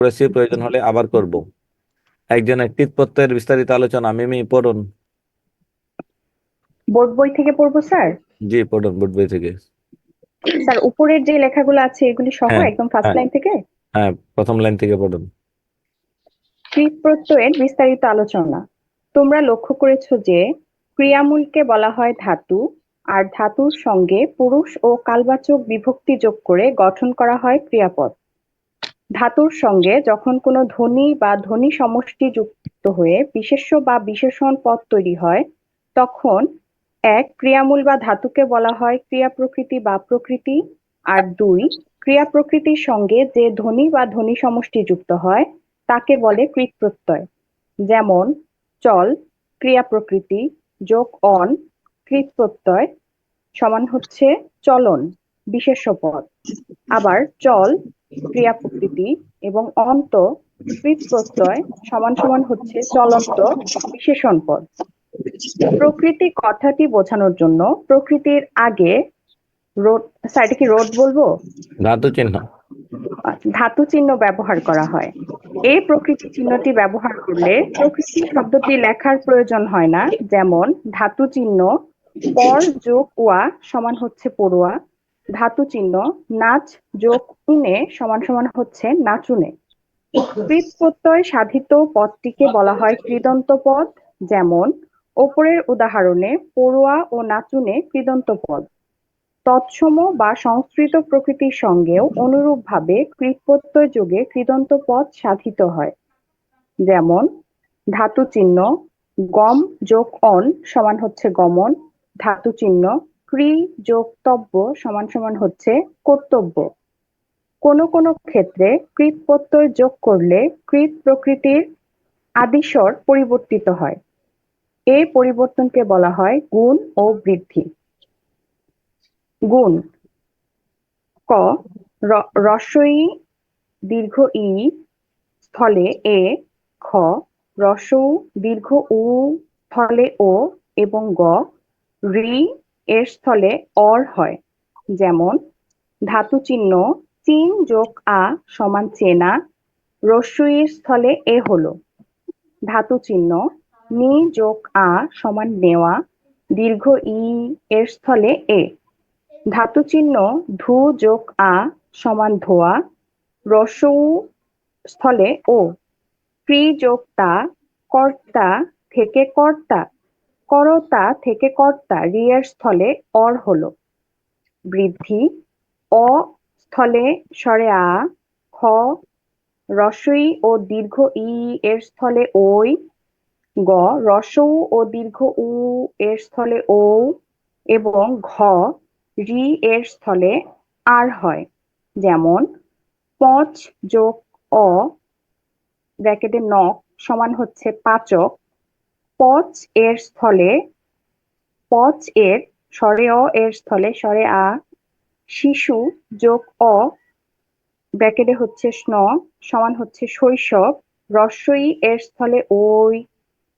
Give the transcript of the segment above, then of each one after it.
করেছি, প্রয়োজন হলে আবার করব। একজনের কৃত প্রত্যয়ের বিস্তারিত আলোচনা মিমি পড়ুন। বোর্ড বই থেকে পড়বো স্যার? জি পড়ুন বোর্ড বই থেকে। স্যার উপরের যে লেখাগুলো আছে এগুলি সহ হ্যাঁ, একদম ফার্স্ট হ্যাঁ, লাইন থেকে। হ্যাঁ, প্রথম লাইন থেকে পড়ুন। ক্রিয়া প্রত্যয়ের বিস্তারিত আলোচনা। তোমরা লক্ষ্য করেছো যে ক্রিয়ামূলকে বলা হয় ধাতু, আর ধাতুর সঙ্গে পুরুষ ও কালবাচক বিভক্তি যোগ করে গঠন করা হয় ক্রিয়াপদ। ধাতুর সঙ্গে যখন কোনো ধ্বনি বা ধ্বনি সমষ্টি যুক্ত হয়ে বিশেষ্য বা বিশেষণ পদ তৈরি হয়, তখন এক, ক্রিয়ামূল বা ধাতুকে বলা হয় ক্রিয়া প্রকৃতি বা প্রকৃতি। আর দুই, ক্রিয়া প্রকৃতির সঙ্গে যে ধ্বনি বা ধ্বনি সমষ্টি যুক্ত হয় তাকে বলে কৃৎ প্রত্যয়। যেমন চল ক্রিয়া প্রকৃতি যোগ অন কৃৎ প্রত্যয় সমান হচ্ছে চলন বিশেষ্য পদ। আবার চল ক্রিয়া প্রকৃতি এবং অন্ত কৃৎ প্রত্যয় সমান সমান হচ্ছে চলন্ত বিশেষণ পদ। প্রকৃতি কথাটি বোঝানোর জন্য প্রকৃতির আগে রোড, স্যার এটা কি রোড বলবো, ধাতু চিহ্ন। ধাতু চিহ্ন ব্যবহার করা হয়। এই প্রকৃতি চিহ্নটি ব্যবহার করলে প্রকৃতি শব্দটি লেখার প্রয়োজন হয় না। যেমন ধাতু চিহ্ন পর যোগ ওয়া সমান হচ্ছে পড়ুয়া, ধাতু চিহ্ন নাচ যোগ উনে সমান সমান হচ্ছে নাচুনে। কৃৎ প্রত্যয় সাধিত পদটিকে বলা হয় কৃদন্ত পদ। যেমন ওপরের উদাহরণে পড়ুয়া ও নাচুনে কৃদন্ত পদ। তৎসম বা সংস্কৃত প্রকৃতির সঙ্গেও অনুরূপভাবে কৃৎ প্রত্যয় যোগে কৃদন্ত পদ সাধিত হয়। যেমন ধাতু চিহ্ন গম যোগ অন সমান হচ্ছে গমন, ধাতু চিহ্ন ক্রি যোগ তব্য সমান সমান হচ্ছে কর্তব্য। কোনো কোনো ক্ষেত্রে কৃৎ প্রত্যয় যোগ করলে কৃৎ প্রকৃতির আদিস্বর পরিবর্তিত হয়। এই পরিবর্তনকে বলা হয় গুণ ও বৃদ্ধি। গুণ ক, রস্বই দীর্ঘ ই স্থলে এ, খ রস্বউ দীর্ঘ উ স্থলে ও এবং গ রি এর স্থলে অর হয়। যেমন ধাতু চিহ্ন চিন যোগ আ সমান চেনা, রস্বইয়ের স্থলে এ হলো। ধাতু চিহ্ন নি যোগ আ সমান নেওয়া, দীর্ঘ ই এর স্থলে এ। ধাতু চিহ্ন ধু যোগ আ সমান ধোয়া, রস্বউ স্থলে ও। ক্রি যোগ তা কর্তা থেকে কর্তা, করতা থেকে কর্তা রি এর স্থলে অর হলো। বৃদ্ধি অ স্থলে স্বরে আ, খ রস্বই ও দীর্ঘ ই এর স্থলে ওই, গ রস্বউ ও দীর্ঘ উ এর স্থলে ও এবং ঘ রি এর স্থলে আর হয়। যেমন পচ যোগ অ ব্র্যাকেটে নখ সমান হচ্ছে পাচক, পচ এর স্থলে পচ এর স্বরে অ এর স্থলে স্বরে আ, শিশু যোগ অ ব্র্যাকেটে হচ্ছে স্ন সমান হচ্ছে শৈশব, রস্বই এর স্থলে ওই,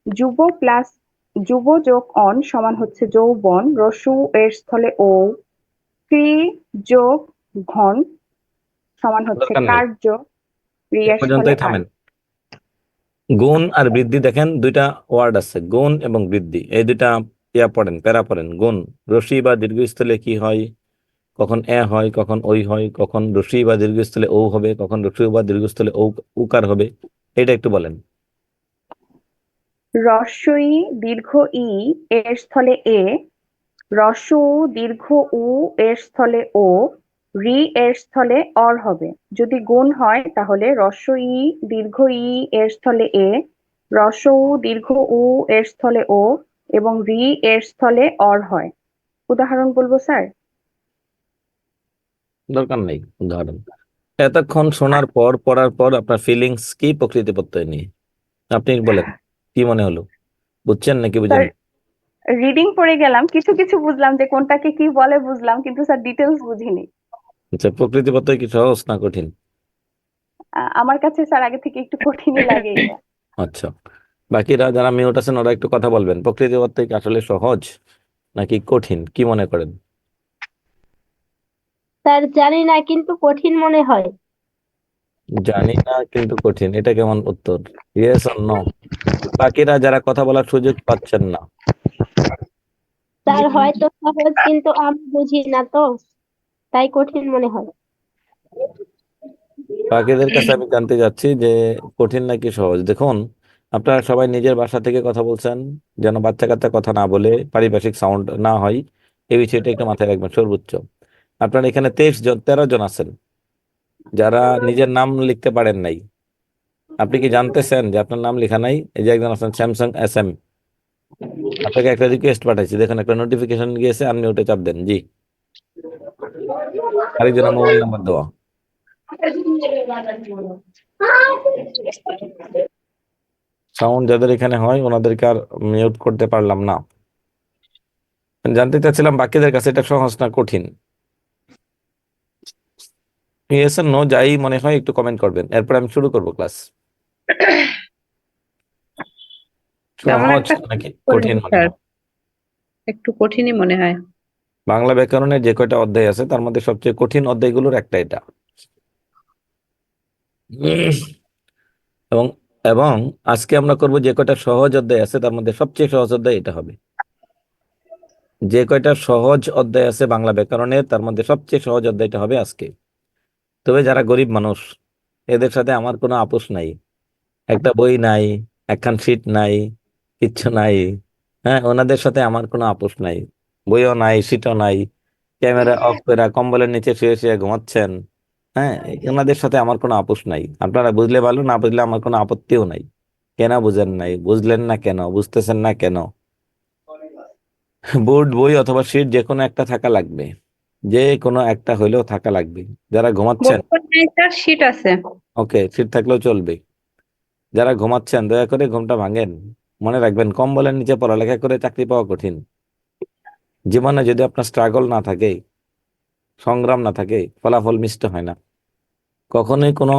যুব প্লাস যুব যোগ অন সমান হচ্ছে যৌবন, রস্যু এর স্থলে ও, ক্রি যোগ ঘন সমান হচ্ছে দরকার নেই, কার্য, রি এ এর স্থলে পর্যন্তই আর। থামেন। গুণ আর বৃদ্ধি দেখেন, দুইটা ওয়ার্ড আছে, গুণ এবং বৃদ্ধি, এই দুইটা ইয়া পড়েন, প্যারা পড়েন। গুণ রস্বই বা দীর্ঘস্থলে কি হয়, কখন এ হয়, কখন ওই হয়, কখন রস্বই বা দীর্ঘস্থলে ও হবে, কখন রস্বই বা দীর্ঘস্থলে ও উকার হবে, এটা একটু বলেন। রস্যই দীর্ঘ ই এর স্থলে এ, রস্য উ দীর্ঘ উ এর স্থলে ও, রি এর স্থলে অর হবে। যদি গুণ হয় তাহলে রস্য ই দীর্ঘ ই এর স্থলে এ, রস্য উ দীর্ঘ উ এর স্থলে ও এবং রি এর স্থলে অর হয়। উদাহরণ বলবো স্যার? দরকার নেই উদাহরণ। এতক্ষণ শোনার পর, পড়ার পর আপনার ফিলিংস কি প্রকৃতি প্রত্যয় নিয়ে, আপনি বলেন, কি মনে হলো? বুঝছেন নাকি বুঝেন? স্যার রিডিং পড়ে গেলাম, কিছু কিছু বুঝলাম যে কোনটাকে কি বলে বুঝলাম, কিন্তু স্যার ডিটেলস বুঝিনি। আচ্ছা, প্রকৃতি প্রত্যয় কি সহজ না কঠিন? আমার কাছে স্যার আগে থেকে একটু কঠিনই লাগে এটা। আচ্ছা, বাকিরা যারা মিউট আছেন ওরা একটু কথা বলবেন। প্রকৃতি প্রত্যয় কি আসলে সহজ নাকি কঠিন, কি মনে করেন? স্যার জানি না, কিন্তু কঠিন মনে হয়। জানি না কিন্তু কঠিন, এটা কেমন উত্তর? Yes or no? বাকিরা যারা কথা বলার সুযোগ পাচ্ছেন না, স্যার হয়তো সহজ, কিন্তু আমি বুঝি না তো, তাই কঠিন মনে হয়। বাকিদের কাছে আমি জানতে যাচ্ছি যে কঠিন নাকি সহজ। দেখুন, আপনারা সবাই নিজের বাসা থেকে কথা বলছেন, যেন বাচ্চা কাচ্চা কথা না বলে পারিভাষিক সাউন্ড না হয়, এই বিষয়টা একটু মাথায় রাখবেন সর্বোচ্চ। আপনারা এখানে 23 জন 13 জন আছেন যারা নিজের নাম লিখতে পারেন নাই। আপনি কি জানতেছেন যে আপনার নাম লেখা নাই? এই যে একজন আছেন স্যামসাং এস এম, আপনাকে একটা রিকোয়েস্ট পাঠাইছি, দেখেন একটা নোটিফিকেশন গিয়েছে, আপনি ওটা চাপ দেন। জি, আরেকজনের মোবাইল নাম্বার দেওয়া। সাউন্ড যাদের এখানে হয় ওনাদেরকে আর মিউট করতে পারলাম না। জানতে চাচ্ছিলাম বাকিদের কাছে এটা সহজ না কঠিন। ইয়েস নো যাই মনে হয় একটু কমেন্ট করবেন, এরপর আমি শুরু করব ক্লাস। তেমন সহজ একটা নাকি করিনি কঠিন মনে স্যার, হয়? একটু কঠিনই মনে হয়। বাংলা ব্যাকরণের যে কয়টা অধ্যায় আছে তার মধ্যে সবচেয়ে কঠিন অধ্যায়গুলোর একটা এটা। উম, এবং এবং আজকে আমরা করব যে কয়টা সহজ অধ্যায় আছে তার মধ্যে সবচেয়ে সহজ অধ্যায় এটা হবে। যে কয়টা সহজ অধ্যায় আছে বাংলা ব্যাকরণের তার মধ্যে সবচেয়ে সহজ অধ্যায়টা হবে আজকে। তবে যারা গরিব মানুষ, এদের সাথে আমার কোনো আপোষ নাই। একটা বই নাই, একখান শীট নাই, কিচ্ছু নাই। হ্যাঁ, ওনাদের সাথে আমার কোনো আপোষ নাই। বইও নাই, শীটও নাই, ক্যামেরা অফ করে কম্বলের নিচে শুয়ে শুয়ে ঘুমাচ্ছেন। হ্যাঁ, ওনাদের সাথে আমার কোনো আপোষ নাই। আপনারা বুঝলে ভালো, না বুঝলে আমার কোনো আপত্তিও নাই। কেন বুঝেন নাই? বুঝলেন না কেন? বুঝতেছেন না কেন? বোর্ড, বই অথবা শীট যে কোনো একটা থাকা লাগবে, যে কোনো একটা হইলেও থাকা লাগবে। যারা ঘুমাচ্ছেন, বর্তমানে একটা শীট আছে। ওকে, শীট থাকলেও চলবে। যারা ঘুমাচ্ছেন দয়া করে ঘুমটা ভাঙেন। মনে রাখবেন, কম্বলের নিচে পড়ালেখা করে চাকরি পাওয়া কঠিন। জীবনে যদি আপনার স্ট্রাগল না থাকে, সংগ্রাম না থাকে, ফলাফল মিষ্টি হয় না। কখনোই কোনো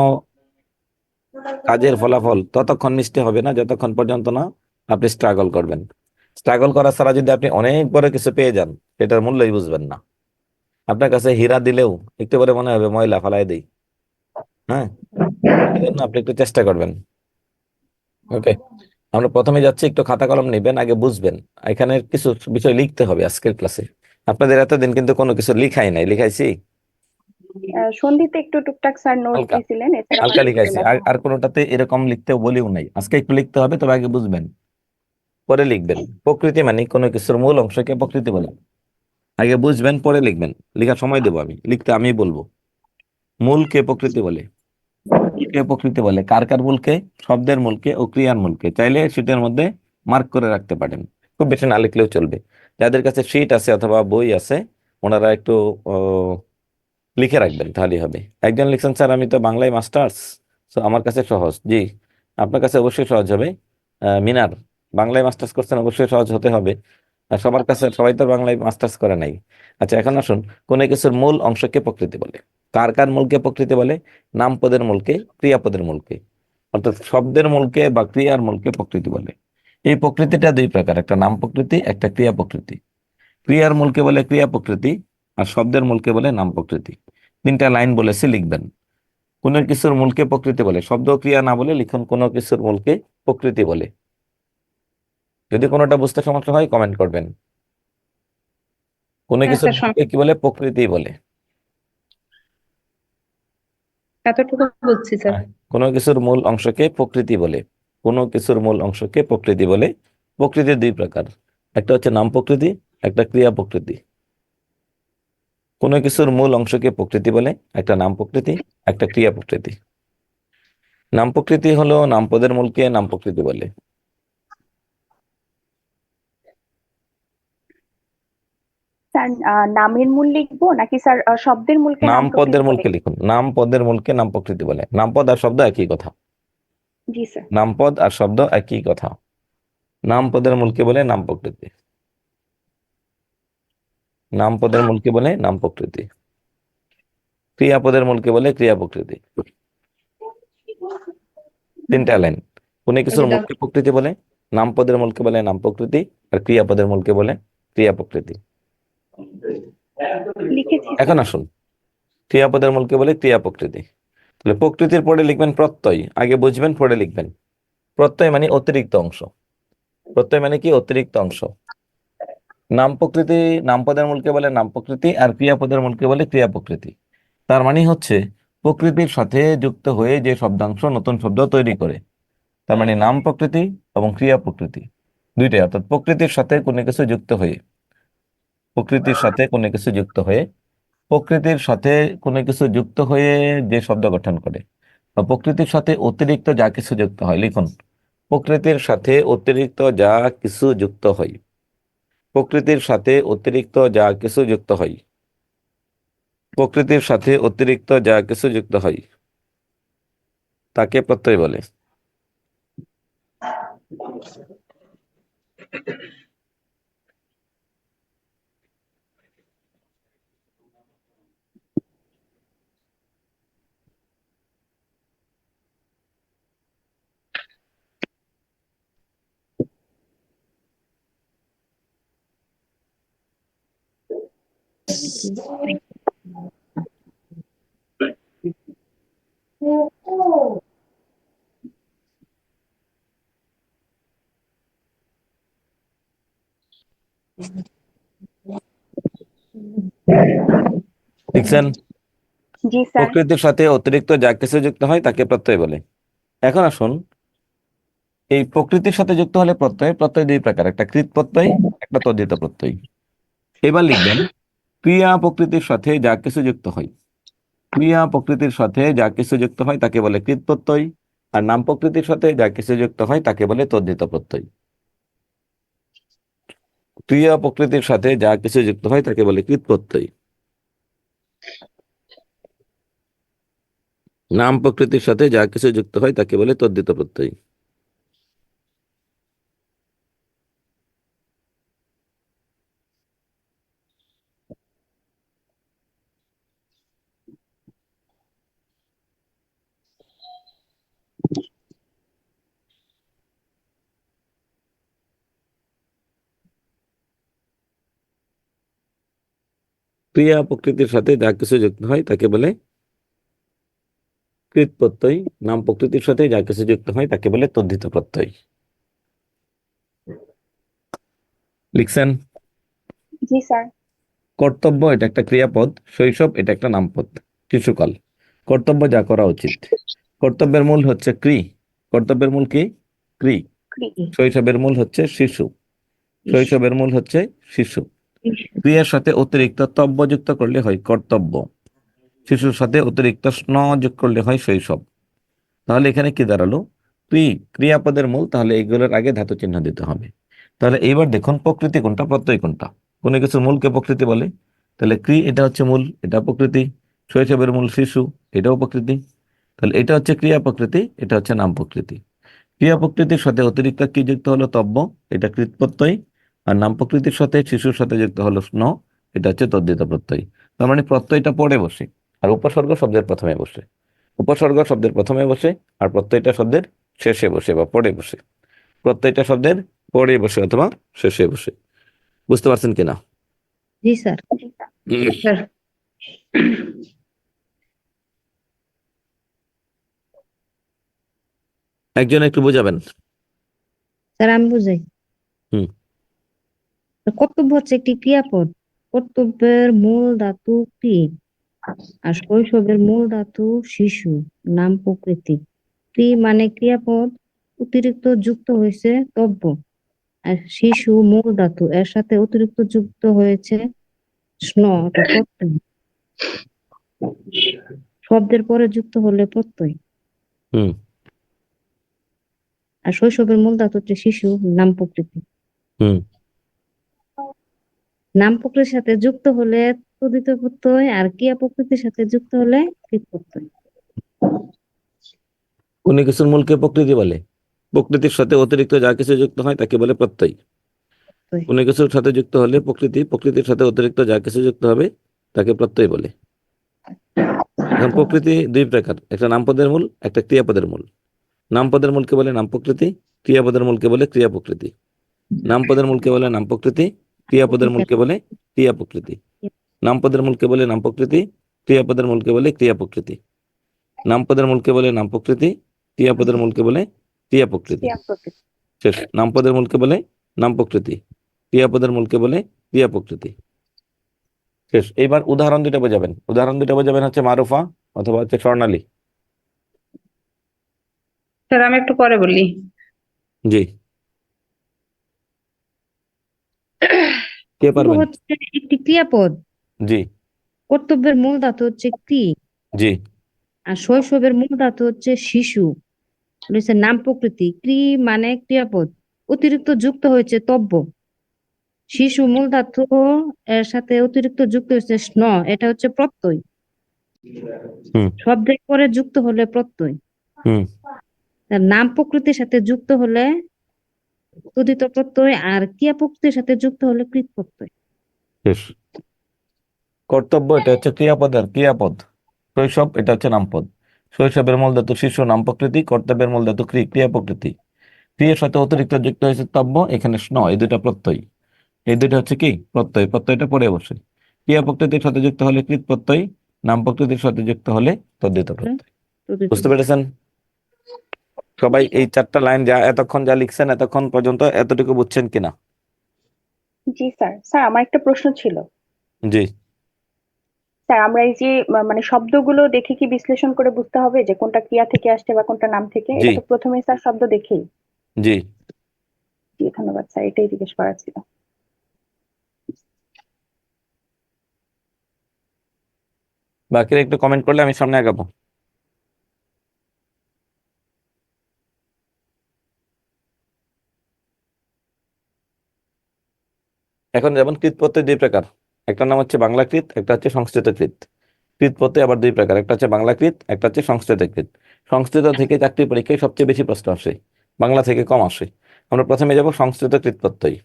কাজের ফলাফল ততক্ষণ মিষ্টি হবে না যতক্ষণ পর্যন্ত না আপনি স্ট্রাগল করবেন। স্ট্রাগল করা ছাড়া যদি আপনি অনেক বড় কিছু পেয়ে যান, সেটার মূল্যই বুঝবেন না। আপনার কাছে হীরা দিলেও একটু পরে মনে হবে ময়লা, ফালাই দেই। হ্যাঁ, এই জন্য আপনি একটু চেষ্টা করবেন। ওকে, আমরা প্রথমে যাচ্ছি, একটু খাতা কলম নেবেন, আগে বুঝবেন। এখানে কিছু বিষয় লিখতে হবে আজকের ক্লাসে। আপনাদের এতদিন কিন্তু কোনো কিছু লিখাই নাই, লিখাইছি সন্ধিতে একটু টুকটাক স্যার নোট হালকা দিয়েছিলেন, এছাড়া হালকা অনেক কিছু লিখাইছি, লেখা। আর কোনোটাতে এরকম লিখতেও বলিও নাই। আজকে একটু লিখতে হবে, তবে আগে বুঝবেন, পরে লিখবেন। প্রকৃতি মানে কোনো কিছুর মূল অংশকে প্রকৃতি বলে। আগে বুঝবেন, পরে লিখবেন। লেখার সময় দেবো আমি, লিখতে আমি বলবো। মূলকে প্রকৃতি বলে। মূলকে প্রকৃতি বলে কার কার মূলকে? শব্দের মূলকে ও ক্রিয়ার মূলকে। চাইলে শীটের মধ্যে মার্ক করে রাখতে পারেন, খুব বেশি না লিখলেও চলবে। যাদের কাছে শীট আছে অথবা বই আছে, ওনারা একটু লিখে রাখবেন, তাহলেই হবে। একজন লিখছেন, স্যার আমি তো বাংলায় মাস্টার্স, তো আমার কাছে সহজ। জি, আপনার কাছে অবশ্যই সহজ হবে। মিনার, বাংলায় মাস্টার্স করছেন, অবশ্যই সহজ হতে হবে। আর সবার কাছে, সবাই তো বাংলায় মাস্টার্স করে নাই। আচ্ছা, এখন আসুন, কোন কিছুর মূল অংশকে প্রকৃতি বলে। কার কার মূলকে প্রকৃতি বলে? নামপদের মূলকে, ক্রিয়াপদের মূলকে। অর্থাৎ শব্দের মূলকে বা ক্রিয়ার মূলকে প্রকৃতি বলে। এই প্রকৃতিটা দুই প্রকার, একটা নাম প্রকৃতি, একটা ক্রিয়া প্রকৃতি। ক্রিয়ার মূলকে বলে ক্রিয়া প্রকৃতি, আর শব্দের মূলকে বলে নাম প্রকৃতি। তিনটা লাইন বলেছি, লিখবেন। কোন কিছুর মূলকে প্রকৃতি বলে, শব্দ ক্রিয়া না বলে লিখুন, কোন কিছুর মূলকে প্রকৃতি বলে। যদি কোনোটা বুঝতে সমস্যা হয় কমেন্ট করবেন। কোন হ্যাঁ কিছুর স্যার, মূলকে কি বলে? প্রকৃতি বলে। এতটুকু বুঝছি স্যার। হ্যাঁ, কোন কিছুর মূল অংশকে প্রকৃতি বলে। কোন কিছুর মূল অংশকে প্রকৃতি বলে। প্রকৃতির দুই প্রকার, একটা হচ্ছে নাম প্রকৃতি, একটা ক্রিয়া প্রকৃতি। কোন কিছুর মূল অংশকে প্রকৃতি বলে, একটা নাম প্রকৃতি, একটা ক্রিয়া প্রকৃতি। নাম প্রকৃতি হলো নামপদের মূলকে নাম প্রকৃতি বলে। স্যার, নামের মূল লিখবো নাকি স্যার শব্দের মূলকে নাম নাম পদের প্রকৃতি বলে? মূলকে লিখুন, নাম পদের মূলকে নাম প্রকৃতি বলে। নামপদ আর শব্দ একই কথা। জি স্যার। নামপদ আর শব্দ একই কথা। নাম পদের মূলকে বলে নাম প্রকৃতি, নাম পদের মূলকে বলে নাম প্রকৃতি। ক্রিয়াপদের মূলকে বলে ক্রিয়া প্রকৃতি। তিনটা লাইন। কোন এই কিছুর যে দাও। মূলকে প্রকৃতি বলে, নাম পদের মূলকে বলে নাম প্রকৃতি, আর ক্রিয়াপদের মূলকে বলে ক্রিয়া প্রকৃতি। লিখেছি এখন স্যার। আসুন, ক্রিয়াপদের মূলকে বলে ক্রিয়া প্রকৃতি। তাহলে প্রকৃতির পরে লিখবেন প্রত্যয়, আগে বুঝবেন পরে লিখবেন। প্রত্যয় মানে অতিরিক্ত অংশ। প্রত্যয় মানে কি? অতিরিক্ত অংশ। নাম প্রকৃতি, নামপদের মূলকে বলে নাম প্রকৃতি, আর ক্রিয়াপদের মূলকে বলে ক্রিয়া প্রকৃতি। তার মানে হচ্ছে প্রকৃতির সাথে যুক্ত হয়ে যে শব্দাংশ নতুন শব্দ তৈরি করে, তার মানে নাম প্রকৃতি এবং ক্রিয়া প্রকৃতি দুইটাই। অর্থাৎ প্রকৃতির সাথে কোনো কিছু যুক্ত হয়ে, প্রকৃতির সাথে কোনো কিছু যুক্ত হয়ে, প্রকৃতির সাথে কোনো কিছু যুক্ত হয়ে যে শব্দ গঠন করে, বা প্রকৃতির সাথে অতিরিক্ত যা কিছু যুক্ত হয়। লিখুন, প্রকৃতির সাথে অতিরিক্ত যা কিছু যুক্ত হয়। প্রকৃতির সাথে অতিরিক্ত যা কিছু যুক্ত হয়। প্রকৃতির সাথে অতিরিক্ত যা কিছু যুক্ত হয় তাকে প্রত্যয় বলে। লিখছেন? জি স্যার। প্রকৃতির সাথে অতিরিক্ত যা কিছু যুক্ত হয় তাকে প্রত্যয় বলে। এখন আসুন, এই প্রকৃতির সাথে যুক্ত হলে প্রত্যয়, প্রত্যয় দুই প্রকার, একটা কৃত প্রত্যয়, একটা তদ্ধিত প্রত্যয়। এবার লিখবেন, ক্রিয়া প্রকৃতির সাথে যা কিছু যুক্ত হয়। ক্রিয়া প্রকৃতির সাথে যা কিছু যুক্ত হয় তাকে বলে কৃত প্রত্যয়, আর নাম প্রকৃতির সাথে যা কিছু যুক্ত হয় তাকে বলে তদ্ধিত প্রত্যয়। ক্রিয়া প্রকৃতির সাথে যা কিছু যুক্ত হয় তাকে বলে কৃত প্রত্যয়। নাম প্রকৃতির সাথে যা কিছু যুক্ত হয় তাকে বলে তদ্ধিত প্রত্যয়। ক্রিয়া প্রকৃতির সাথে যা কিছু যুক্ত হয় তাকে বলে কৃত প্রত্যয়। নাম প্রকৃতির সাথে যা কিছু যুক্ত হয় তাকে বলে তদ্ধিত প্রত্যয়। লিখছেন? জি স্যার। কর্তব্য এটা একটা ক্রিয়াপদ, শৈশব এটা একটা নামপদ। শিশুকাল, কর্তব্য যা করা উচিত। কর্তব্যের মূল হচ্ছে ক্রি। কর্তব্যের মূল কি? ক্রি। শৈশবের মূল হচ্ছে শিশু। শৈশবের মূল হচ্ছে শিশু। ক্রিয়ার সাথে অতিরিক্ত তব্য যুক্ত করলে হয় কর্তব্য। শিশুর সাথে অতিরিক্ত স্ন যোগ করলে হয় শৈশব। তাহলে এখানে কি দাঁড়ালো? ক্রিয়াপদের মূল, তাহলে এগুলোর আগে ধাতু চিহ্ন দিতে হবে। তাহলে এইবার দেখুন, প্রকৃতি কোনটা, প্রত্যয় কোনটা। কোনো কিছুর মূলকে প্রকৃতি বলে, তাহলে এটা হচ্ছে মূল, এটা প্রকৃতি। শৈশবের মূল শিশু, এটাও প্রকৃতি। তাহলে এটা হচ্ছে ক্রিয়া প্রকৃতি, এটা হচ্ছে নাম প্রকৃতি। ক্রিয়া প্রকৃতির সাথে অতিরিক্ত কি যুক্ত হলো? তব্য, এটা কৃত প্রত্যয়। আর নাম প্রকৃতির সাথে শিশুর সাথে যুক্ত হলো স্ন, এটা হচ্ছে তদ্ধিত প্রত্যয়। তার মানে প্রত্যয়টা পড়ে বসে, আর উপসর্গ শব্দের প্রথমে বসে। উপসর্গ শব্দের প্রথমে বসে, আর প্রত্যয়টা শব্দের শেষে বসে বা পরে বসে। প্রত্যয়টা শব্দের পরে বসে অথবা শেষে বসে। বুঝতে পারছেন কিনা? জি স্যার। স্যার একজন একটু বুঝাবেন। স্যার আমি বুঝাই। হুম। কর্তব্য হচ্ছে একটি ক্রিয়াপদ। কর্তব্যের মূল ধাতু ক্রি, আর শৈশবের মূল ধাতু শিশু, নাম প্রকৃতি। ক্রি মানে ক্রিয়াপদ, অতিরিক্ত যুক্ত হয়েছে তব্য। আর শিশু মূল ধাতু, এর সাথে অতিরিক্ত যুক্ত হয়েছে স্ন, ওটা প্রত্যয়। শব্দের পরে যুক্ত হলে প্রত্যয়। হুম। আর শৈশবের মূল ধাতু হচ্ছে শিশু, নাম প্রকৃতি। হুম। নাম প্রকৃতির সাথে যুক্ত হলে তদ্ধিত প্রত্যয়, আর ক্রিয়া প্রকৃতির সাথে যুক্ত হলে কৃত প্রত্যয়। কোনো কিছুর মূলকে প্রকৃতি বলে, প্রকৃতির সাথে অতিরিক্ত যা কিছু যুক্ত হয় তাকে বলে প্রত্যয়। কোনো কিছুর সাথে যুক্ত হলে প্রকৃতি, প্রকৃতির সাথে অতিরিক্ত যা কিছু যুক্ত হবে তাকে প্রত্যয় বলে। এখন প্রকৃতি দুই প্রকার, একটা নামপদের মূল, একটা ক্রিয়াপদের মূল। নামপদের মূলকে বলে নাম প্রকৃতি, ক্রিয়াপদের মূলকে বলে ক্রিয়া প্রকৃতি। নামপদের মূলকে বলে নাম প্রকৃতি, ক্রিয়াপদের মূলকে বলে ক্রিয়া প্রকৃতি। নামপদের মূলকে বলে নাম প্রকৃতি, ক্রিয়াপদের মূলকে বলে ক্রিয়া প্রকৃতি। নামপদের মূলকে বলে নাম প্রকৃতি, ক্রিয়াপদের মূলকে বলে ক্রিয়া প্রকৃতি। ক্রিয়া প্রকৃতি। শেষ। নামপদের মূলকে বলে নাম প্রকৃতি, ক্রিয়াপদের মূলকে বলে ক্রিয়া প্রকৃতি। শেষ। এইবার উদাহরণ দুটো বোঝাবেন। উদাহরণ দুটো বোঝাবেন হচ্ছে মারুফা অথবা হচ্ছে স্বর্ণালী। স্যার আমি একটু পরে বলি। জি, কে কর্তব্য পারবেন? হচ্ছে একটি ক্রিয়াপদ, জি কর্তব্যের মূল ধাতু হচ্ছে ক্রি, জি আর শৈশবের মূল ধাতু হচ্ছে শিশু। এটা হচ্ছে নাম প্রকৃতি। ক্রি মানে ক্রিয়াপদ, অতিরিক্ত যুক্ত হয়েছে তব্য। শিশু মূল ধাতু, এর সাথে অতিরিক্ত যুক্ত হয়েছে স্ন, এটা হচ্ছে প্রত্যয়। হুম শব্দের পরে যুক্ত হলে প্রত্যয়, হুম আর নাম প্রকৃতির সাথে যুক্ত হলে তদ্ধিত প্রত্যয়, আর ক্রিয়া প্রকৃতির সাথে যুক্ত হলে কৃত প্রত্যয়। শেষ। কর্তব্য এটা হচ্ছে ক্রিয়াপদের ক্রিয়াপদ। শৈশব এটা হচ্ছে নামপদ। শৈশবের মূল ধাতু শিশু নাম প্রকৃতি, কর্তব্যের মূল ধাতু ক্রিয়া প্রকৃতি। ক্রিয়ার সাথে অতিরিক্ত যুক্ত হয়েছে তব্য, এখানে স্ন, এই দুটা প্রত্যয়। এই দুটো হচ্ছে কি প্রত্যয়, প্রত্যয়টা পরে বসে। ক্রিয়া প্রকৃতির সাথে যুক্ত হলে কৃত প্রত্যয়, নাম প্রকৃতির সাথে যুক্ত হলে তদ্ধিত প্রত্যয়। তদ্ধিত বুঝতে পেরেছেন সবাই? এই চারটা লাইন যা এতক্ষণ যা লিখছেন এতক্ষণ পর্যন্ত এতটুকু বুঝছেন কিনা? জি স্যার। স্যার আমার একটা প্রশ্ন ছিল। জি স্যার আমরা এই যে মানে শব্দগুলো দেখে কি বিশ্লেষণ করে বুঝতে হবে যে কোনটা ক্রিয়া থেকে আসছে বা কোনটা নাম থেকে? জি এটা তো প্রথমে স্যার শব্দ দেখেই। জি জি ধন্যবাদ স্যার, এটাই জিজ্ঞেস করার ছিল। বাকিরা একটু কমেন্ট করলে আমি সামনে আগাবো। এখন যেমন কৃত প্রত্যয় দুই প্রকার, একটা নাম হচ্ছে বাংলাকৃত, একটা হচ্ছে সংস্কৃতকৃত। কৃত প্রত্যয় আবার দুই প্রকার, একটা হচ্ছে বাংলাকৃত, একটা হচ্ছে সংস্কৃতকৃত। সংস্কৃত থেকে চাকরি পরীক্ষায় সবচেয়ে বেশি প্রশ্ন আসে, বাংলা থেকে কম আসে। আমরা প্রথমে যাব সংস্কৃতকৃত প্রত্যয়।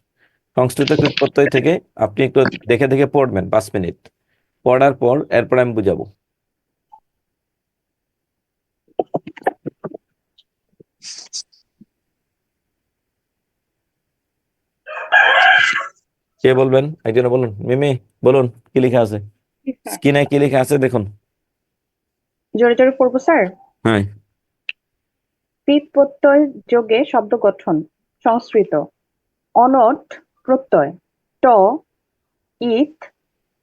সংস্কৃতকৃত প্রত্যয় থেকে আপনি একটু দেখে দেখে পড়বেন 5 মিনিট, পড়ার পর এরপর আমি বুঝাবো। কে বলবেন? একজনে বলুন। মিমি বলুন, কি লেখা আছে জি স্যার। স্ক্রিনে? কি লেখা আছে দেখুন। জোরে জোরে পড়বো স্যার। হ্যাঁ কৃত প্রত্যয় যোগে শব্দ গঠন। সংস্কৃত। অনট প্রত্যয়। ট ইত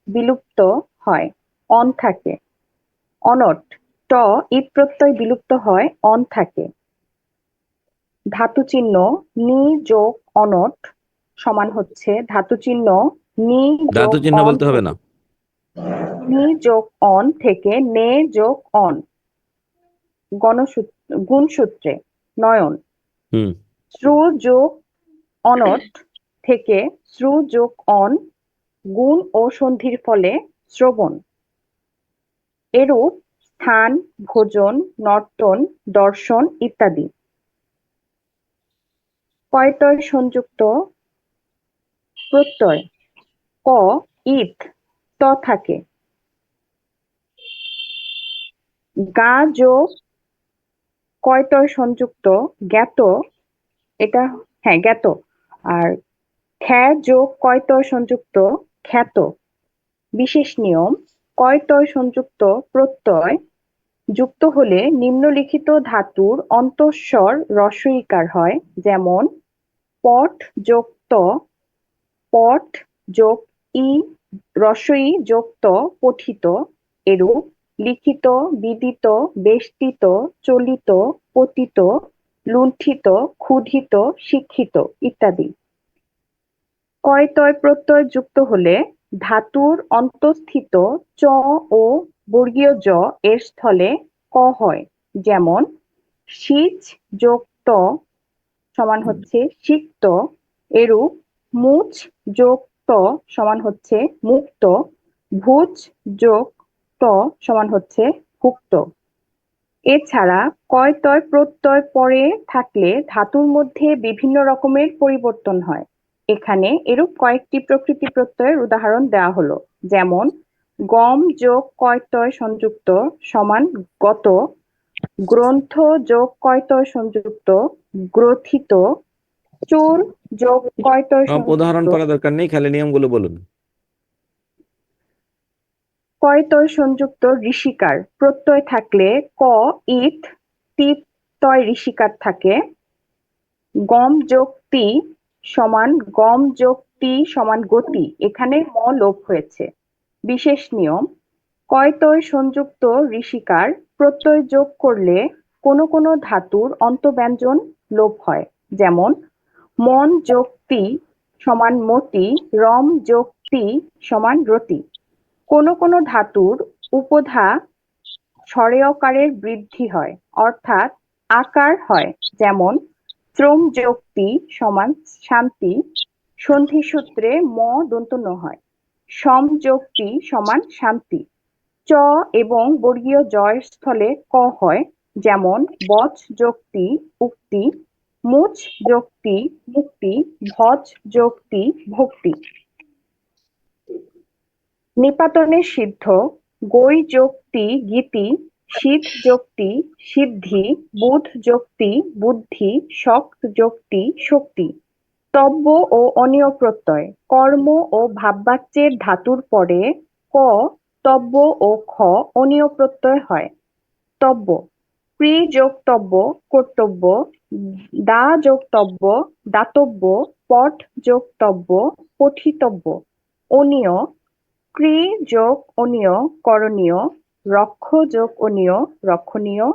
বিলুপ্ত হয়, অন থাকে। অনট। ট ইত প্রত্যয় বিলুপ্ত হয়, অন থাকে। ধাতু চিহ্ন নি যোগ অনট সমান হচ্ছে ধাতু চিহ্ন নি যোগ ধাতু চিহ্ন অন বলতে হবে না। নি যোগ অন থেকে নে যোগ অন। গুণসূত্রে নয়ন। হুম শ্রু যোগ অনট থেকে শ্রু যোগ অন, গুণ ও সন্ধির ফলে শ্রবণ। এরূপ স্থান, ভোজন, নর্তন, দর্শন ইত্যাদি। কয়টয় সংযুক্ত প্রত্যয় ক ইত ত থাকে। গা যোগ কয়টয় সংযুক্ত জ্ঞাত, এটা হ্যাঁ জ্ঞাত। আর খ্যা যোগ কয়টয় সংযুক্ত খ্যাত। বিশেষ নিয়ম, কয়টয় সংযুক্ত প্রত্যয় যুক্ত হলে নিম্নলিখিত ধাতুর অন্তঃস্বর হ্রস্বইকার হয়, যেমন পট যোগ ত, পট যোগ ই হ্রস্বই যোগ ত পঠিত। এরূপ লিখিত, বিদিত, বেষ্টিত, চলিত, পতিত, লুণ্ঠিত, ক্ষুধিত, শিক্ষিত ইত্যাদি। কয়টয় প্রত্যয় যুক্ত হলে ধাতুর অন্তঃস্থিত চ ও বর্গীয় জ এর স্থলে ক হয়, যেমন সিচ যোগ ত সমান হচ্ছে সিক্ত। এরূপ মুচ যোগ ত সমান হচ্ছে মুক্ত। ভুজ যোগ ত সমান হচ্ছে ভুক্ত। এছাড়া কয়টয় প্রত্যয় পরে থাকলে ধাতুর মধ্যে বিভিন্ন রকমের পরিবর্তন হয়। এখানে এরূপ কয়েকটি প্রকৃতি প্রত্যয়ের উদাহরণ দেওয়া হলো, যেমন গম যোগ কয়টয় সংযুক্ত সমান গত, গ্রন্থ যোগ কয়টয় সংযুক্ত গ্রথিত, চুল যোগ কয়টয় সব উদাহরণ সংযুক্ত। পড়া দরকার নেই, খালি নিয়মগুলো বলুন। কয় তয় সংযুক্ত ঋষিকার প্রত্যয় থাকলে ক ইত তিত তয় ঋষিকার থাকে। গম যোগ তি সমান গম যোগ তি সমান গতি, এখানে ম লোপ হয়েছে। বিশেষ নিয়ম, কয় তয় সংযুক্ত ঋষিকার প্রত্যয় যোগ করলে কোনো কোনো ধাতুর অন্তব্যঞ্জন লোপ হয়, যেমন মন যোগ তি সমান মতি, রম যোগ তি সমান রতি। কোনো কোনো ধাতুর উপধা স্বরেয়কারের বৃদ্ধি হয়, অর্থাৎ আকার হয়, যেমন শ্রম যোগ তি সমান শান্তি, সন্ধিসূত্রে ম দন্ত ন হয়। সম যোগ তি সমান শান্তি। চ এবং বর্গীয় জয়ের স্থলে ক হয়, যেমন বচ যোগ তি উক্তি, মুচ যোগ তি মুক্তি, ভজ যোগ তি ভক্তি। নিপাতনে সিদ্ধ, গৈ যোগ তি গীতি, শীত যোগ তি সিদ্ধি, বুধ যোগ তি বুদ্ধি, শক্ত যোগ তি শক্তি। তব্য ও অনীয় প্রত্যয়, কর্ম ও ভাববাচ্যের ধাতুর পরে ক, তব্য ও খ অনীয় প্রত্যয় হয়। তব্য, ক্রি যোগ তব্য কর্তব্য, দা যোগ তব্য দাতব্য, পঠ যোগ তব্য পঠিতব্য। অনীয়, ক্রি যোগ অনীয় করণীয়, রক্ষ যোগ অনীয় রক্ষণীয়,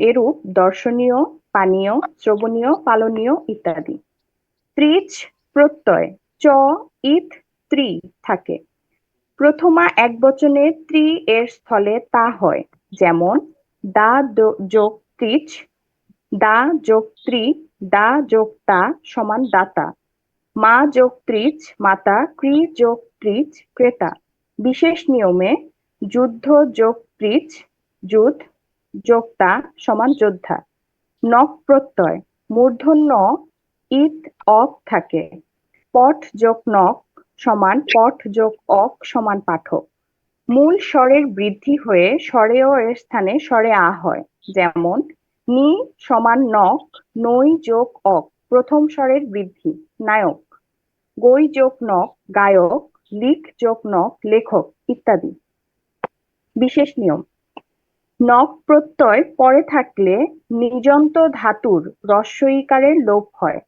এরূপ দর্শনীয়, পানীয়, শ্রবণীয়, পালনীয় ইত্যাদি। ত্রিচ প্রত্যয় চ ইত ত্রি থাকে। প্রথমা একবচনে ত্রি এর স্থলে তা হয়, যেমন দা যোগ ত্রিচ, দা যোগ ত্রি, দা যোগ তা সমান দাতা। মা যোগ ত্রিচ মাতা, ক্রি যোগ ত্রিচ ক্রেতা। বিশেষ নিয়মে যুদ্ধ যোগ ত্রিচ যুধ, যোক্তা সমান যোদ্ধা। নক প্রত্যয় মূর্ধন্য ইত অক থাকে। পঠ যোগ নক সমান পঠ যোগ অক সমান পাঠক। মূল স্বরের বৃদ্ধি হয়ে স্বরেয় এর স্থানে স্বরে আ হয়, যেমন নি সমান নক, নই যোগ অক প্রথম স্বরের বৃদ্ধি নায়ক। গই যোগ নক গায়ক, লিখ যোগ নক লেখক ইত্যাদি। বিশেষ নিয়ম, নক প্রত্যয় পরে থাকলে নিজন্ত ধাতুর হ্রস্বইকারের লোপ হয়।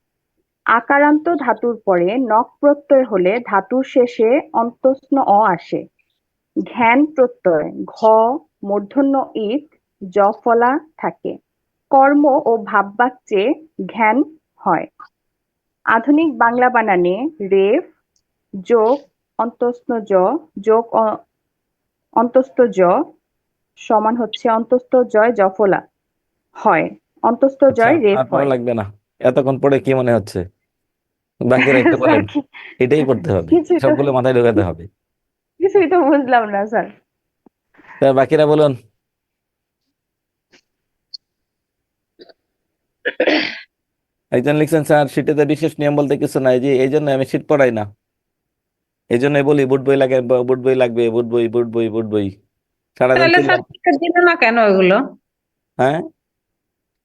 আকারান্ত ধাতুর পরে নক প্রত্যয় হলে ধাতুর শেষে অন্তস্ন অ আসে। ঘ্যান প্রত্যয় ঘ মূর্ধন্য ইত জফলা থাকে। কর্ম ও ভাববাচ্যে ঘ্যান হয়। আধুনিক বাংলা বানানে রেফ যোগ অন্তস্ন জ যোগ অন্তস্থ জ সমান হচ্ছে অন্তস্থ জয় জফলা হয়। অন্তস্থ আচ্ছা, জয় রেফ আর পড়া হয়। লাগবে না। এতক্ষণ পড়ে কি মনে হচ্ছে? বাকিরা একটু স্যার বলেন। এটাই পড়তে হবে, কিছুই তো সবগুলো মাথায় ঢোকাতে হবে। কিছুই তো বুঝলাম না স্যার। তা বাকিরা বলুন। একজন লিখছেন স্যার শীটেতে বিশেষ নিয়ম বলতে কিছু নাই, যে এই জন্য আমি শীট পড়াই না। এই জন্যই বলি বুট বই লাগে, বুট বই লাগবে, বুট বই বুট বই বুট বই, সারাদিন তাহলে স্যার চিল্লাম। শীটে দিল না কেন ওগুলো? হ্যাঁ,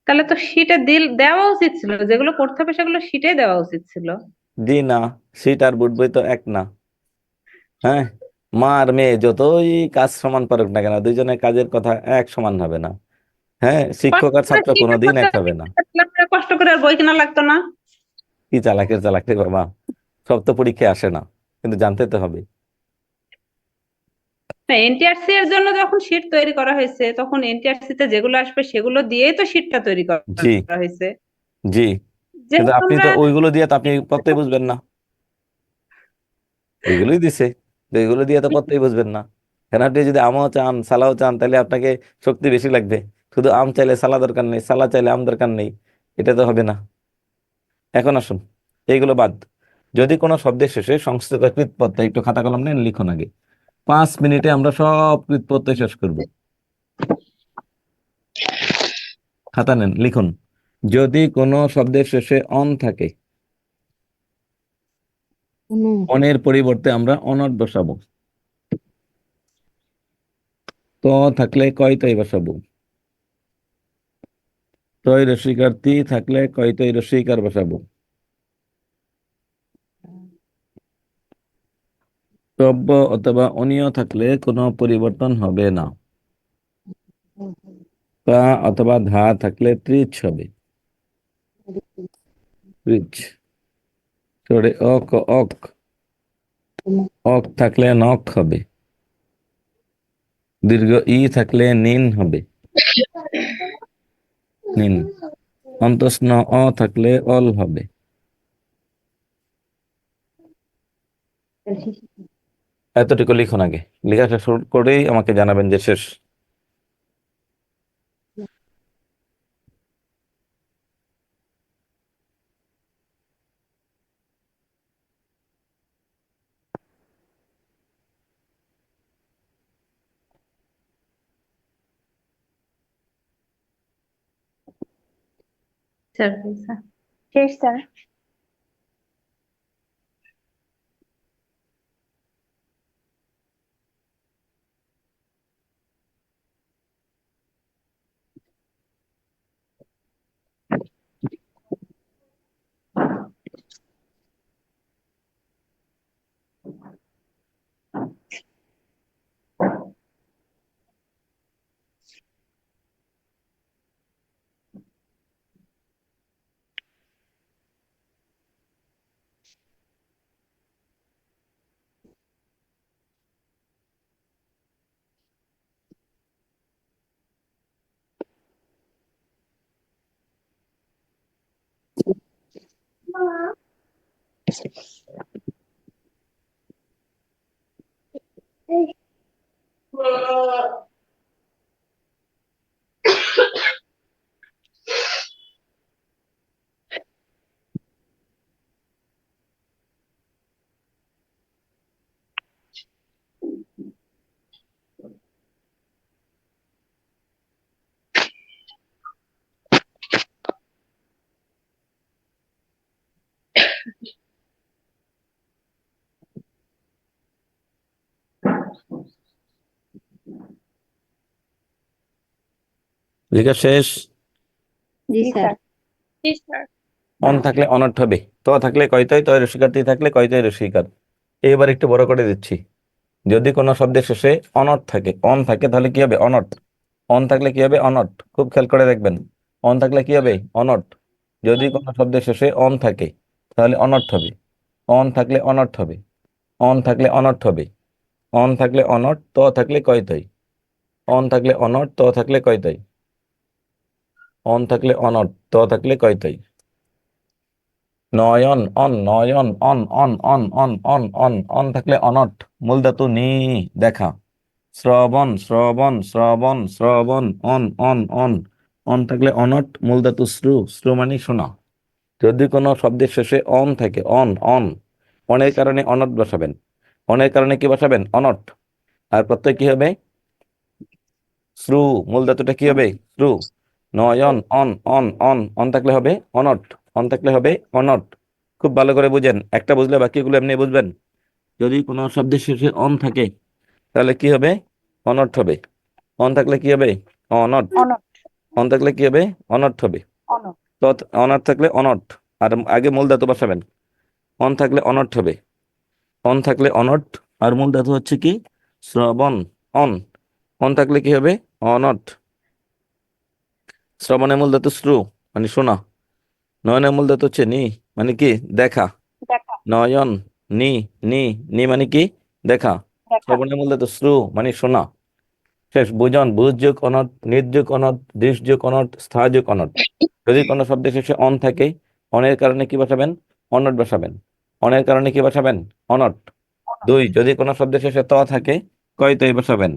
তাহলে তো শীটে দেওয়া উচিত ছিল, যেগুলো করতে হবে সেগুলো শীটে দেওয়া উচিত ছিল। জি না, শীট আর বুট বই তো এক না। হ্যাঁ, মা আর মেয়ে যতই কাজ সমান পারুক না কেন, দুইজনের কাজের কথা এক সমান হবে না। হ্যাঁ, শিক্ষক আর ছাত্র কোনোদিন এক হবে না। কষ্ট করে আর বই কেনা লাগতো না। কি চালাকের চালাক রে বাবা, সব তো পরীক্ষায় আসে না, কিন্তু জানতে তো হবে। এনটিআরসি এর জন্য যখন শীট তৈরি করা হয়েছে, তখন এনটিআরসি তে যেগুলো আসবে সেগুলো দিয়েই তো শীটটা তৈরি জি, করা হয়েছে। জি, কিন্তু যেহেতু আপনি আমরা তো ওইগুলো দিয়ে তো আপনি পড়তেই বুঝবেন না। ওইগুলোই দিছে, তো ওইগুলো দিয়ে তো পড়তেই বুঝবেন না। কেন আপনি যদি আমও চান সালাও চান, তাহলে আপনাকে শক্তি বেশি লাগবে। শুধু আম চাইলে সালা দরকার নেই, সালা চাইলে আম দরকার নেই, এটা তো হবে না। এখন আসুন, এইগুলো বাদ। যদি কোনো শব্দের শেষে সংস্কৃত কৃৎপ্রত্যয়, একটু খাতা কলম নেন, লিখুন আগে। 5 মিনিটে আমরা সব কৃৎপ্রত্যয় শেষ করব। খাতা নেন, লিখুন। যদি কোনো শব্দের শেষে অন থাকে, কোনো অনের পরিবর্তে আমরা অনট বসাবো। ত থাকলে কয় তৈ বসাবো। তৈ রসিকার তি থাকলে কয় তৈ রসিকার বসাবো। শ্রব্য অথবা অনীয় থাকলে কোনো পরিবর্তন হবে না। তা অথবা ধা থাকলে ত্রিচ হবে। ত্রিচ। তারপরে অক অক অক থাকলে নখ হবে। দীর্ঘ ই থাকলে নিন হবে। নিন। অন্তস্ন অ থাকলে অল হবে। এতটুকু লিখুন আগে, লেখা শেষ করেই আমাকে জানাবেন যে শেষ। স্যার শেষ স্যার। লেখা শেষ। জি জি স্যার। স্যার। অন থাকলে অনর্থ হবে। ত থাকলে কয়তয়, তয় রসিকার্থী থাকলে কয়তয় রসিকার। এবার একটু বড় করে দিচ্ছি। যদি কোনো শব্দের শেষে অনর্থ থাকে, অন থাকে, তাহলে কি হবে? অনর্থ। অন থাকলে কি হবে? অনর্থ। খুব খেয়াল করে দেখবেন। অন থাকলে কি হবে? অনর্থ। যদি কোনো শব্দের শেষে অন থাকে তাহলে অনর্থ হবে। অন থাকলে অনর্থ হবে। অন থাকলে অনর্থ হবে। অন থাকলে অনর্থ, ত থাকলে কয়তয়। অন থাকলে অনর্থ, ত থাকলে কয়তয়। অন থাকলে অনর্থ, ত থাকলে কয়তয়। নয়ন অন, নয়ন অন, অন অন অন অন অন অন থাকলে অনর্থ, মূল ধাতু নি, দেখা। শ্রবণ শ্রবণ শ্রবণ শ্রবণ অন অন অন অন থাকলে অনর্থ, মূল ধাতু শ্রু, শ্রু মানে শোনা। যদি কোনো শব্দের শেষে অন থাকে, অন অন, অনের কারণে অনর্থ বসাবেন। অনের কারণে কি বসাবেন? অনর্থ। আর প্রত্যয় কি হবে? শ্রু। মূল ধাতুটা কি হবে? শ্রু। নয়ন অন অন অন অন থাকলে হবে অনর্থ। অন থাকলে হবে অনর্থ। খুব ভালো করে বুঝেন, একটা বুঝলে বাকিগুলো এমনি বুঝবেন। যদি কোনো শব্দের শেষে অন থাকে তাহলে কি হবে? অনর্থ হবে। অন থাকলে কি হবে? অনর্থ। অনর্থ। অন থাকলে কি হবে? অনর্থ হবে। অনর্থ। তো অনর্থ থাকলে অনর্থ। আর আগে মূল ধাতু বসাবেন। অন থাকলে অনর্থ হবে। অন থাকলে অনর্থ। আর মূল ধাতু হচ্ছে কি? শ্রবণ। অন। অন থাকলে কি হবে? অনর্থ। শ্রবণের মূল ধাতু শ্রু, মানে শোনা। নয়নের মূল ধাতু হচ্ছে নি, মানে কি? দেখা। দেখা। নয়ন নি, নি, নি মানে কি? দেখা। দেখা। শ্রবণের মূল ধাতু শ্রু, মানে শোনা। শেষ। বুঝন, বুঝ যোগ অনর্থ, নির্যোগ অনর্থ, দৃশ যোগ অনর্থ, স্থা যোগ অনর্থ। যদি কোনো শব্দের শেষে অন থাকে, অনের কারণে কি বসাবেন? অনর্থ বসাবেন। অনের কারণে কি বসাবেন? অনর্থ। দুই, যদি কোনো শব্দের শেষে ত থাকে, কয়তই বসাবেন।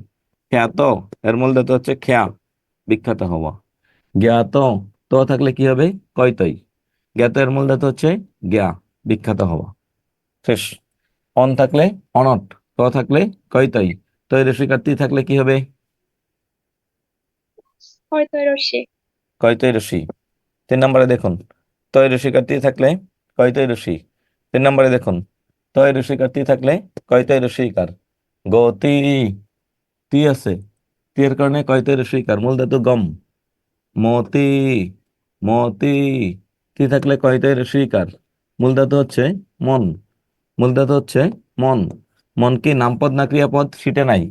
খ্যাত, এর মূল ধাতু হচ্ছে খ্যা, বিখ্যাত হওয়া। জ্ঞাত, ত থাকলে কি হবে? কয়তই। জ্ঞাত এর মূল ধাতু হচ্ছে জ্ঞা, বিখ্যাত হওয়া। শেষ। অন থাকলে অনর্থ, ত থাকলে কয়তই, তৈ রসিকার্থী থাকলে কি হবে? কয়তয় রশ্মি। কয়তই রসি। 3 নম্বরে দেখুন, তয় রসিকার্থী থাকলে কয়তই রসি। 3 নম্বরে দেখুন, তয় রসিকার্থী থাকলে কয়তই রসিকার। গতি, তি আছে, তি এর কারণে কয়তই রসিকার, মূল ধাতু গম। মতি, মতি, তি থাকলে কয়তই রসিকার, মূল ধাতু হচ্ছে মন। মূল ধাতু হচ্ছে মন। মন কি নামপদ না ক্রিয়াপদ সেটা নাই,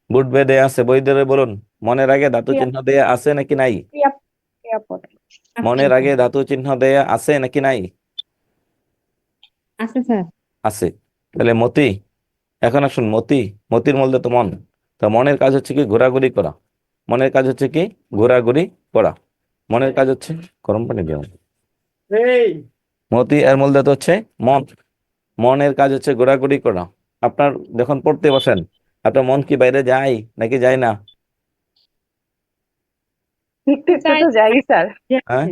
বুট বে দেয়া আছে বই ধরে বলুন। মনের আগে ধাতু ক্রিয়া চিহ্ন দেয়া আছে নাকি নাই? ক্রিয়া ক্রিয়াপদ। মনের আগে ধাতু চিহ্ন দেয়া আছে নাকি নাই? আছে স্যার। আছে। তাহলে মতি, এখন আসুন মতি, মতির মূল ধাতু মন। তো মনের কাজ হচ্ছে কি ঘোরাঘুরি করা, মনের কাজ হচ্ছে কি ঘোরাঘুরি করা, মনের কাজ হচ্ছে গরম পানি দেওয়া। মতি এর মূল ধাতু হচ্ছে মন, মনের কাজ হচ্ছে ঘোরাঘুরি করা। আপনার যখন পড়তে বসেন, আপনার মন কি বাইরে যায় নাকি যায় না? একটু একটু তো যাই স্যার, হ্যাঁ,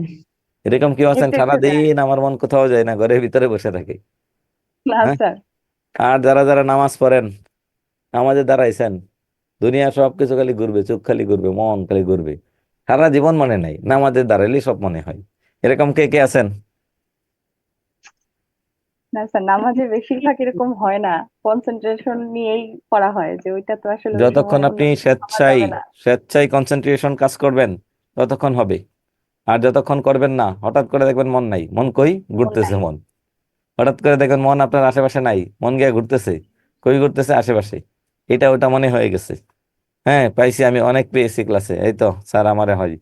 এরকম কেউ আছেন একটু একটু যাই। সারাদিন আমার মন কোথাও যায় না, ঘরের ভিতরে বসে থাকে? না হ্যাঁ। স্যার। আর যারা যারা নামাজ পড়েন, নামাজে দাঁড়াইছেন, দুনিয়া সবকিছু খালি ঘুরবে, চোখ খালি ঘুরবে, মন খালি ঘুরবে, সারা জীবন মনে নাই, নামাজে দাঁড়াইলেই সব মনে হয়। এরকম কে কে আছেন? না স্যার, নামাজে বেশিরভাগ এরকম হয় না, কনসেন্ট্রেশন নিয়েই করা হয় যে ওইটা তো আসলে ওই যতক্ষণ সময় অন্য আপনি কিছু ভাবা স্বেচ্ছায় যাবে না। স্বেচ্ছায় কনসেন্ট্রেশন কাজ করবেন ততক্ষণ হবে। আর যতক্ষণ করবেন না, হঠাৎ করে দেখবেন মন নাই, মন কই মন ঘুরতেছে নাই। মন। হঠাৎ করে দেখবেন মন আপনার আশেপাশে নাই, মন গিয়ে ঘুরতেছে, কই ঘুরতেছে আশেপাশে, এটা ওটা মনে হয়ে গেছে। হ্যাঁ, পাইছি, আমি অনেক পেয়েছি ক্লাসে, এই তো স্যার আমারে হয়,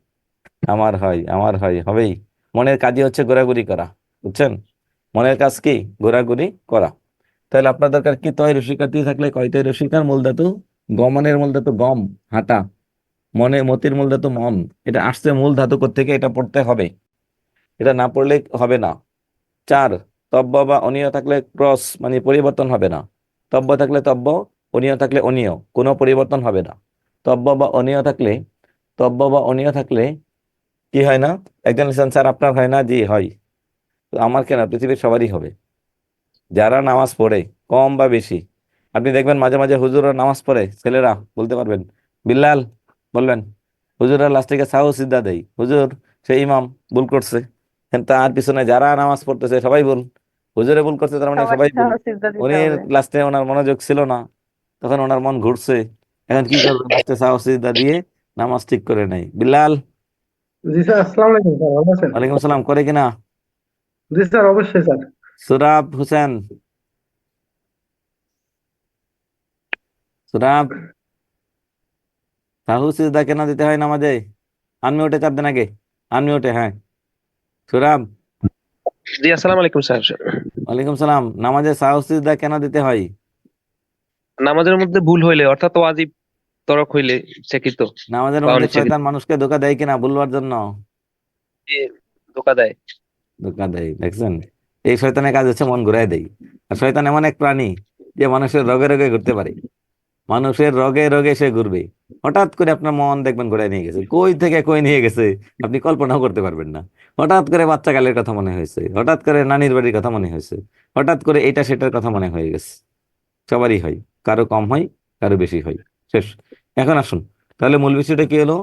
আমার হয়, আমার হয়, হবেই। মনের কাজই হচ্ছে ঘোরাঘুরি করা, বুঝছেন? মনের কাজ কি ঘোরাঘুরি করা। তাহলে আপনার দরকার কি তয় রসিকার দিয়ে থাকলে কয়তয় রসিকার মূল ধাতু গমনের মূল ধাতু গম, হাঁটা। মনে মতির মূল ধাতু মন। এটা আসছে মূল ধাতু থেকে, এটা পড়তে হবে, এটা না পড়লে হবে না। 4, তব্য বা অনীয় থাকলে ক্রস মানে পরিবর্তন হবে না। তব্য থাকলে তব্য, অনীয় থাকলে অনীয়, কোনো পরিবর্তন হবে না। তব্য বা অনীয় থাকলে, তব্য বা অনীয় থাকলে কি হয় না? একজন লিখছেন স্যার আপনার হয় না, জি হয়। তো আমার কেন, পৃথিবীর সবারই হবে যারা নামাজ পড়ে, কম বা বেশি। আপনি দেখবেন মাঝে মাঝে হুজুররা নামাজ পড়ে, ছেলেরা বলতে পারবেন, বিল্লাল বলবেন, হুজুররা লাস্টে সাহু সিদ্ধা দেয়, হুজুর সে ইমাম ভুল করছে। কিন্তু তার পিছনে যারা নামাজ পড়তেছে সবাই ভুল, হুজুরে ভুল করছে তার মানে সবারই সবাই ভুল। তাহলে সিজদা দিতে উনি হবে। লাস্টে ওনার মনোযোগ ছিল না, তখন ওনার মন ঘুরছে, এখন কি করবে, লাস্টে সাহু সিদ্ধা দিয়ে নামাজ ঠিক করে নেয়। বিল্লাল, জি স্যার, আসসালামু আলাইকুম স্যার, ভালো আছেন? ওয়ালাইকুম আসসালাম, করে কিনা? জি স্যার, অবশ্যই স্যার। সুরাব হোসেন, সুরাব, সাহু সিজদা কেন দিতে হয় নামাজে? আনমিউটে চাপ দেন আগে, আনমিউটে, হ্যাঁ। সুরাব, জি আসসালামু আলাইকুম স্যার। ওয়ালাইকুম সালাম, নামাজে সাহু সিজদা কেন দিতে হয়? নামাজের মধ্যে ভুল হইলে অর্থাৎ ওয়াজিব তরক হইলে চেকিত নামাজের বা মধ্যে অনিচ্ছাকৃত শয়তান মানুষকে ধোকা দেয় কিনা বলবার জন্য? ধোকা দেয়। ধোকা দেয়, দেখছেন? এই শয়তানের কাজ হচ্ছে মন ঘুরাই দেয়। আর শয়তান এমন এক প্রাণী যে মানুষের রোগে রোগে ঘুরতে পারে, মানুষের রোগে রোগে সে ঘুরবে। হঠাৎ করে আপনার মন দেখবেন ঘুরাই নিয়ে গেছে, কই থেকে কই নিয়ে গেছে আপনি কল্পনাও করতে পারবেন না। হঠাৎ করে বাচ্চা কালের কথা মনে হয়েছে, হঠাৎ করে নানির বাড়ির কথা মনে হয়েছে, হঠাৎ করে এটা সেটার কথা মনে হয়ে গেছে। সবারই হয়, কারো কম হয়, কারো বেশি হয়, শেষ। এখন আসুন, তাহলে মূল বিষয়টা কি হলো?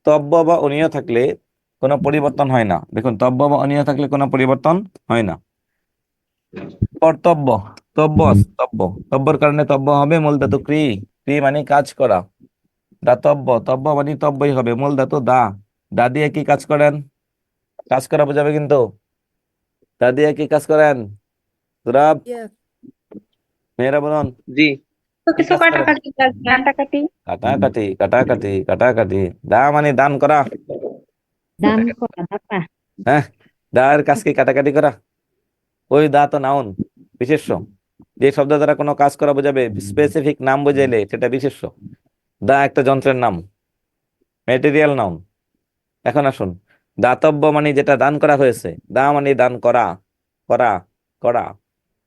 তব্য বা অনীয় থাকলে কোনো পরিবর্তন হয় না। দেখুন, তব্য বা অনীয় থাকলে কোনো পরিবর্তন হয় না। কর্তব্য, তব্য আছে, তব্য, তব্যর কারণে তব্য হবে মূল ধাতু ক্রি, ক্রি মানে কাজ করা। দাতব্য, তব্য মানে তব্যই হবে, মূল ধাতু দা। দা দিয়ে কি কাজ করেন? কাজ করা বোঝাবে কিন্তু, দা দিয়ে কি কাজ করেন? সুরাব, মেয়েরা বলুন, তো কি কিছু কাজ করেন? কাটাকাটি কাজ না। কাটাকাটি। কাটাকাটি, কাটাকাটি, কাটাকাটি। দা মানে দান করা। দান করা, দাতা। হ্যাঁ, দার কাজ কি কাটাকাটি করা? ওই দা তো নাউন, বিশেষ্য। যে শব্দ দ্বারা কোনো কাজ করা বোঝাবে, স্পেসিফিক নাম বোঝাইলে সেটা বিশেষ্য। দা একটা যন্ত্রের নাম, ম্যাটেরিয়াল নাউন। এখন আসুন, দাতব্য মানে যেটা দান করা হয়েছে, দা মানে দান করা, করা, করা,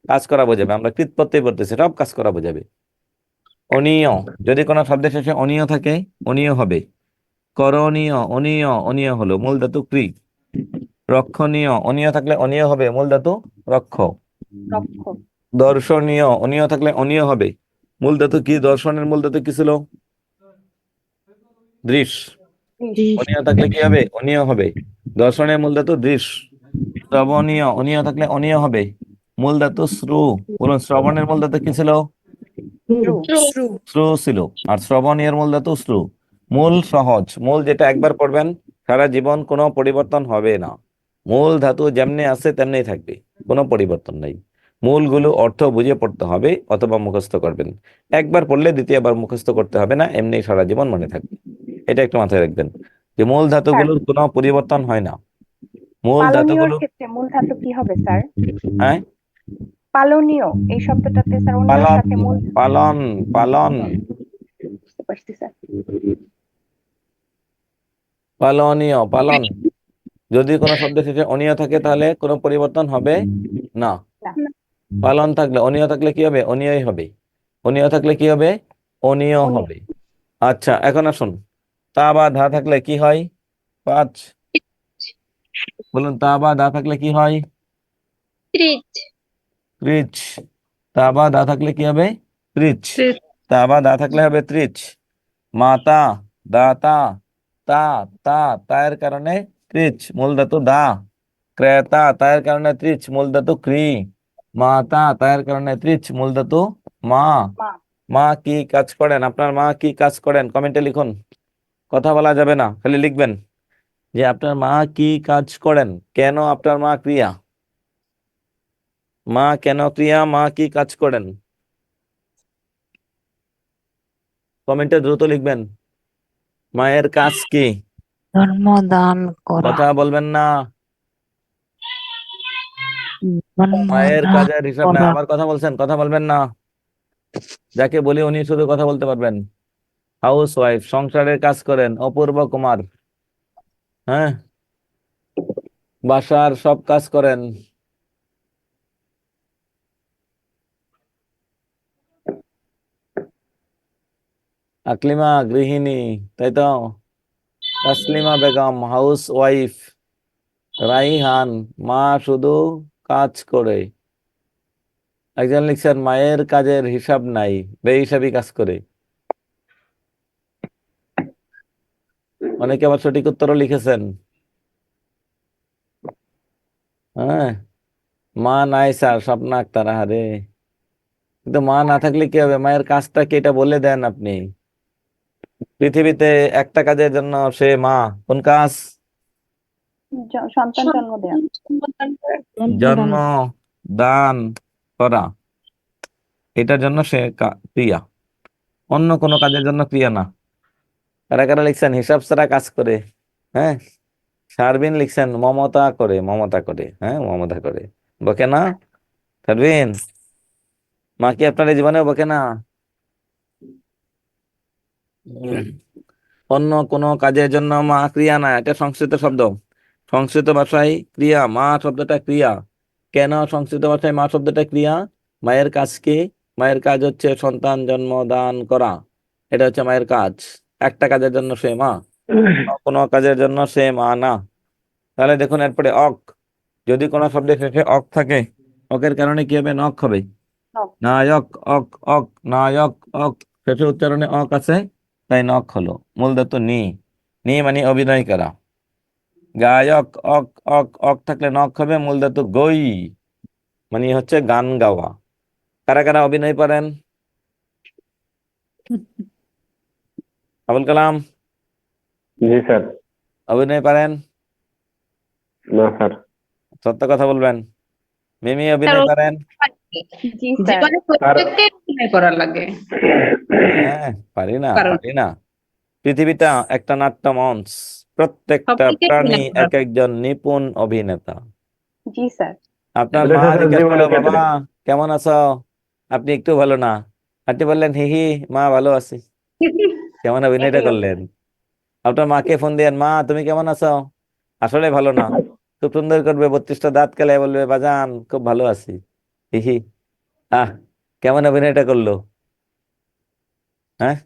কাজ করা বোঝাবে। আমরা কৃত প্রত্যয় বলতেছি, সব কাজ করা বোঝাবে। অনীয়, যদি কোনো শব্দের শেষে অনীয় থাকে, অনীয় হবে। করণীয়, অনীয়, অনীয় হলো মূল ধাতু ক্রি। রক্ষণীয়, অনীয় থাকলে অনীয় হবে, মূল ধাতু রক্ষ। রক্ষক। দর্শনীয়, অনীয় থাকলে অনীয় হবে, মূল ধাতু কি? দর্শনের মূল ধাতু কি ছিল? দৃশ। অনীয় থাকলে কি হবে? অনীয় হবে। দর্শনের মূল ধাতু দৃশ। শ্রবণীয়, অনীয় থাকলে অনীয় হবে, মূল ধাতু শ্রু। বলুন, শ্রবণের মূল ধাতু কি ছিল? ট্রু। শ্রু ছিল। আর শ্রবণীয় মূল ধাতু শ্রু। মূল সহজ, মূল যেটা একবার পড়বেন সারা জীবন কোনো পরিবর্তন হবে না। মূল ধাতু যেমনি আছে তেমনি থাকবে, কোনো পরিবর্তন নাই। মূলগুলো অর্থ বুঝে পড়তে হবে অথবা মুখস্থ করবেন। একবার পড়লে দ্বিতীয়বার মুখস্থ করতে হবে না, এমনি সারা জীবন মনে থাকবে। এটা একটু মাথায় রাখবেন যে মূল স্যার ধাতুগুলোর কোনো পরিবর্তন হয় না। মূল পালনীয়র ধাতুগুলো, ক্ষেত্রে মূল ধাতু কি হবে স্যার? হ্যাঁ, পালনীয় এই শব্দটাতে স্যার অন্যের পালন, সাথে মূল পালন, পালন, বুঝতে পারছি স্যার। পালনীয়, পালন। যদি কোনো শব্দ শেষে অনিয় থাকে তাহলে কোনো পরিবর্তন হবে না। না পালন থাকলে, অনিয় থাকলে কি হবে? অনিয়ই হবে। অনিয় থাকলে কি হবে? অনিয় উনি হবে। আচ্ছা, এখন আসুন, তা বা ধা থাকলে কি হয়? 5, বলুন, তা বা ধা থাকলে কি হয়? ত্রিচ। ত্রিচ। তা বা ধা থাকলে কি হবে? ত্রিচ। তা বা ধা থাকলে হবে ত্রিচ। মাতা, দাতা, তা, তা, তায়ের কারণে ত্রিচ, মূল ধাতু দা। ক্রেতা, তায়ের কারণে ত্রিচ, মূল ধাতু ক্রি। মাতা, তায়ের কারণে ত্রিচ, মূল ধাতু মা। মা। মা কি কাজ করেন? আপনার মা কি কাজ করেন? কমেন্টে লিখুন। কথা বলা যাবে না, খালি লিখবেন যে আপনার মা কি কাজ করেন। কেন আপনার মা ক্রিয়া? মা কেন ক্রিয়া? মা কি কাজ করেন? কমেন্টে দ্রুত লিখবেন। মায়ের কাজ কি? জন্মদান করা। কথা বলবেন না। মায়ের জন্মদান কাজের হিসাব না, করা। আবার কথা বলছেন, কথা বলবেন না। যাকে বলি উনি শুধু কথা বলতে পারবেন। হাউস ওয়াইফ, সংসারের কাজ করেন। অপূর্ব কুমার, হ্যাঁ, বাসার সব কাজ করেন। আকলিমা গৃহিণী, তাই তো। Taslima Begum house wife. রাইহান, মা শুধু কাজ করে। একজন লিখছেন মায়ের কাজের হিসাব নাই, বেহিসাবি কাজ করে। অনেকে আবার সঠিক উত্তরও লিখেছেন। হ্যাঁ, মা নাই স্যার, স্বপ্না আক্তার, আহারে। কিন্তু মা না থাকলে কি হবে? মায়ের কাজটা কি এটা বলে দেন আপনি। পৃথিবীতে একটা কাজের জন্য সে মা। কোন কাজ? সন্তান জন্ম দেয়া। সন্তান জন্মদান করে। জন্মদান। জন্ম দান করা, এটার জন্য সে ক্রিয়া, অন্য কোনো কাজের জন্য ক্রিয়া না। কারা কারা লিখছেন হিসাব ছাড়া কাজ করে? হ্যাঁ, শারবিন লিখছেন মমতা করে, মমতা করে, হ্যাঁ, মমতা করে। বকে না শারবিন? মা কি আপনার এই জীবনে বকে না? অন্য কোনো কাজের জন্য মা ক্রিয়া না, এটা সংস্কৃত শব্দ। সংস্কৃত ভাষায় ক্রিয়া, মা শব্দটা ক্রিয়া। কেন সংস্কৃত ভাষায় মা শব্দটা ক্রিয়া? মায়ের কাজ কি? মায়ের কাজ হচ্ছে সন্তান জন্ম দান করা, এটা হচ্ছে মায়ের কাজ। একটা কাজের জন্য সে মা, কোনো কাজের জন্য সে মা না। তাহলে দেখুন এরপরে অক, যদি কোনো শব্দে শেষে অক থাকে, অকের কারণে কি হবে? নক হবে। নক। নায়ক, অক, অক, নায়ক, অক, শেষে উচ্চারণে অক আছে, তাই নক হলো। মূল ধাতু নি। নি মানে অভিনয় করা। গায়ক, অক, অক, অক থাকলে নক হবে। মূল ধাতু গই, মানে হচ্ছে গান গাওয়া। কারা কারা অভিনয় পারেন? আবুল কালাম, জি স্যার। অভিনয় পারেন? না স্যার। সত্য কথা বলবেন। মিমি স্যার, অভিনয় পারেন? জি স্যার। জীবনে প্রত্যেককে অভিনয় করা লাগে। হ্যাঁ, পারি না, কারণ পারি না। পৃথিবীটা একটা নাট্য মঞ্চ, প্রত্যেকটা সবাইকে প্রাণী অভিনয় করা এক একজন নিপুণ অভিনেতা। জি স্যার। আপনার মা স্যার জিজ্ঞাসা করলো, জীবনের বাবা ক্ষেত্রে। কেমন আছো? আপনি একটু ভালো না, আপনি বললেন হি হি, মা ভালো আছি। কেমন অভিনয়টা এটাই করলেন? আপনার মাকে ফোন দিয়েন, মা তুমি কেমন আছো? আসলে ভালো না, খুব সুন্দর করবে, 32টা দাঁত কেলায় বলবে, বাজান খুব ভালো আছি, হি হি। আহ, কেমন অভিনয়টা করলো, হ্যাঁ?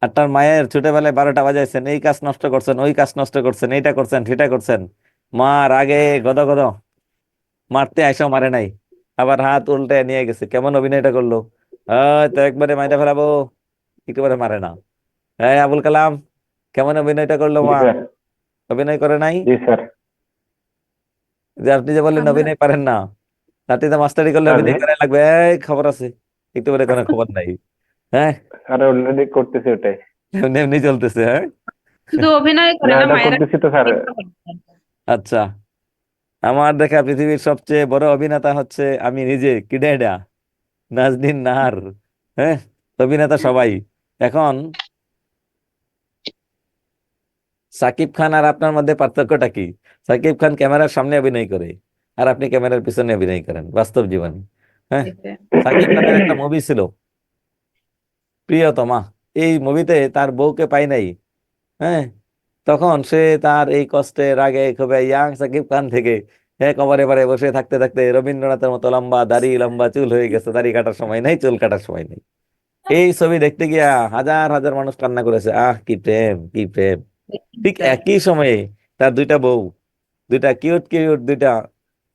আর তার মায়ের ছোটবেলায় 12টা বাজাইছেন, এই কাজ নষ্ট করছেন, ওই কাজ নষ্ট করছেন, এইটা করছেন, সেটা করছেন। মা রাগে গদ গদ, মারতে আইসাও মারে নাই, আবার হাত উল্টে নিয়ে গেছে। কেমন অভিনয়টা করলো? তো একবারে মাইরা ফেলাবো, একেবারে মারে না। হ্যাঁ আবুল কালাম, কেমন অভিনয়টা করলো জি মা? স্যার। অভিনয় করে নাই? জি স্যার। যে আপনি যে বললেন আমরা অভিনয় পারেন না, রাতে মাস্টারি করলে স্যার অভিনয় করে লাগবে, এই খবর আছে, একটু করে কোনো খবর নাই। হ্যাঁ, স্যার অলরেডি করতেছি ওটাই। এমনি এমনি চলতেছে, হ্যাঁ। শুধু অভিনয় করে না না, ওটা মায়েরা করতেছি তো স্যার। চিন্তা করতে হয়। আচ্ছা, আমার দেখা পৃথিবীর সবচেয়ে বড় অভিনেতা হচ্ছে আমি নিজে, কিডেডা, নাজনীন নাহার। হ্যাঁ, অভিনেতা সবাই। এখন সাকিব খান আর আপনার মধ্যে পার্থক্যটা কি? সাকিব খান ক্যামেরার সামনে অভিনয় করে, আর আপনি ক্যামেরার পিছনে অভিনয় করেন বাস্তব জীবনে। হ্যাঁ, এটা সাকিব খানের একটা মুভি ছিল প্রিয়তমা। এই মুভিতে তার বউকে পাই নাই। হ্যাঁ, তখন সে তার এই কষ্টে রাগে ক্ষোভে ইয়াং সাকিব খান থেকে একেবারে বারে বসে থাকতে থাকতে রবীন্দ্রনাথের মতো লম্বা দাড়ি, লম্বা চুল হয়ে গেছে, দাড়ি কাটার সময় নেই, চুল কাটার সময় নেই। এই ছবি দেখতে গিয়া হাজার হাজার মানুষ কান্না করেছে, আহ কি প্রেম, কি প্রেম। ঠিক একই সময়ে তার দুইটা বউ, দুইটা কিউট কিউট দুইটা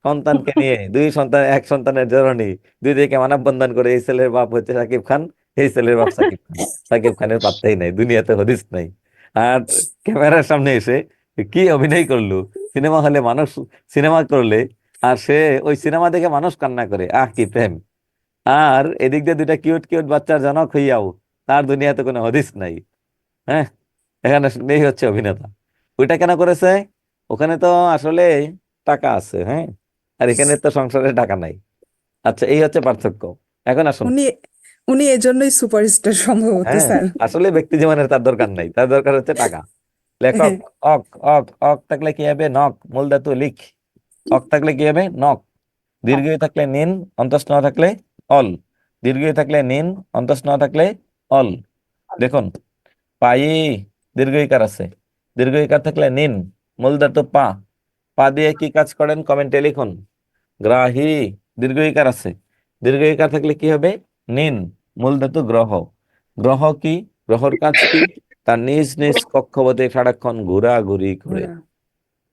সন্তানকে নিয়ে, দুই সন্তান, এক সন্তানের জননী, দুই দিকে মানববন্ধন করে এই ছেলের বাপ হচ্ছে সাকিব খান, এই ছেলের বাপ সাকিব খান। সাকিব খানের পাত্তাই নাই, দুনিয়াতে হদিস নাই। আর ক্যামেরার সামনে এসে কি অভিনয় করলো! সিনেমা হলে মানুষ সিনেমা করলে, আর সে ওই সিনেমা দেখে মানুষ কান্না করে, আহ কি প্রেম। আর এদিক দিয়ে দুইটা কিউট কিউট বাচ্চার জনক হইয়াও তার দুনিয়াতে কোনো হদিস নাই। হ্যাঁ, এখানে এই হচ্ছে অভিনেতা। ওইটা কেন করেছে? ওখানে তো আসলে টাকা আছে। হ্যাঁ, আর এখানে তো সংসারে টাকা নাই। আচ্ছা, এই হচ্ছে পার্থক্য। এখন আসুন। উনি উনি এজন্যই সুপারস্টার সম্ভবত হ্যাঁ, স্যার। আসলে ব্যক্তি জীবনের তার দরকার নাই, তার দরকার হচ্ছে টাকা। লেখক হ্যাঁ, অক, অক অক থাকলে কি হবে? নক, মূল ধাতু লিখ। অক থাকলে কি হবে? নক। দীর্ঘ ই থাকলে নিন, অন্তঃ ন থাকলে অল। দীর্ঘ ই থাকলে নিন, অন্তঃ ন থাকলে অল। দেখুন, পাই দীর্ঘ ইকার আছে, দীর্ঘ ইকার থাকলে নিন, মূল ধাতু পা। পা দিয়ে কি কাজ করেন কমেন্টে লিখুন। গ্রাহী, দীর্ঘ ইকার আছে, দীর্ঘ ইকার থাকলে কি হবে? নিন, মূল ধাতু গ্রহ। গ্রহ কি? গ্রহর কাজ কি? তার নিজ নিজ কক্ষপথে সারাক্ষণ ঘোরাঘুরি করে। ঘোড়া।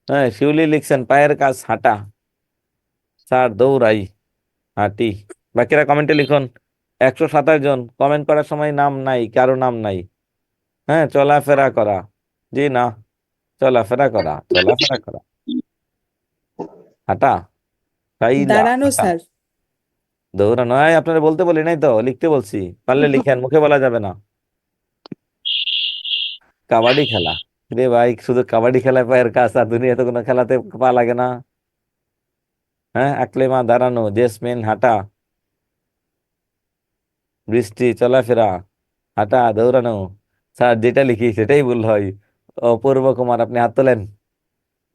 হ্যাঁ, শিউলি লিখছেন পায়ের কাজ হাঁটা, স্যার দৌড়াই, হাঁটি। বাকিরা কমেন্টে লিখুন। 127 জন কমেন্ট করার সময় নাম নাই, কারো নাম নাই। হ্যাঁ, চলাফেরা করা, জি না, চলাফেরা করা, চলাফেরা করা, হাঁটা, খাইলা, দাঁড়ানো হাঁটা, স্যার। দৌড়ানো। আপনারা বলতে বলি নাই তো, লিখতে বলছি। পারলে লিখেন, মুখে বলা যাবে না। কাবাডি খেলা, রে ভাই, শুধু কাবাডি খেলায় পায়ের কাজ, আর দুনিয়াতে কোনো খেলাতে পা লাগে না? হ্যাঁ, আকলেমা দাঁড়ানো, জেসমিন হাঁটা, বৃষ্টি চলাফেরা, হাঁটা, দৌড়ানো। স্যার যেটা লিখি সেটাই ভুল হয়। অপূর্ব কুমার, আপনি হাত তোলেন।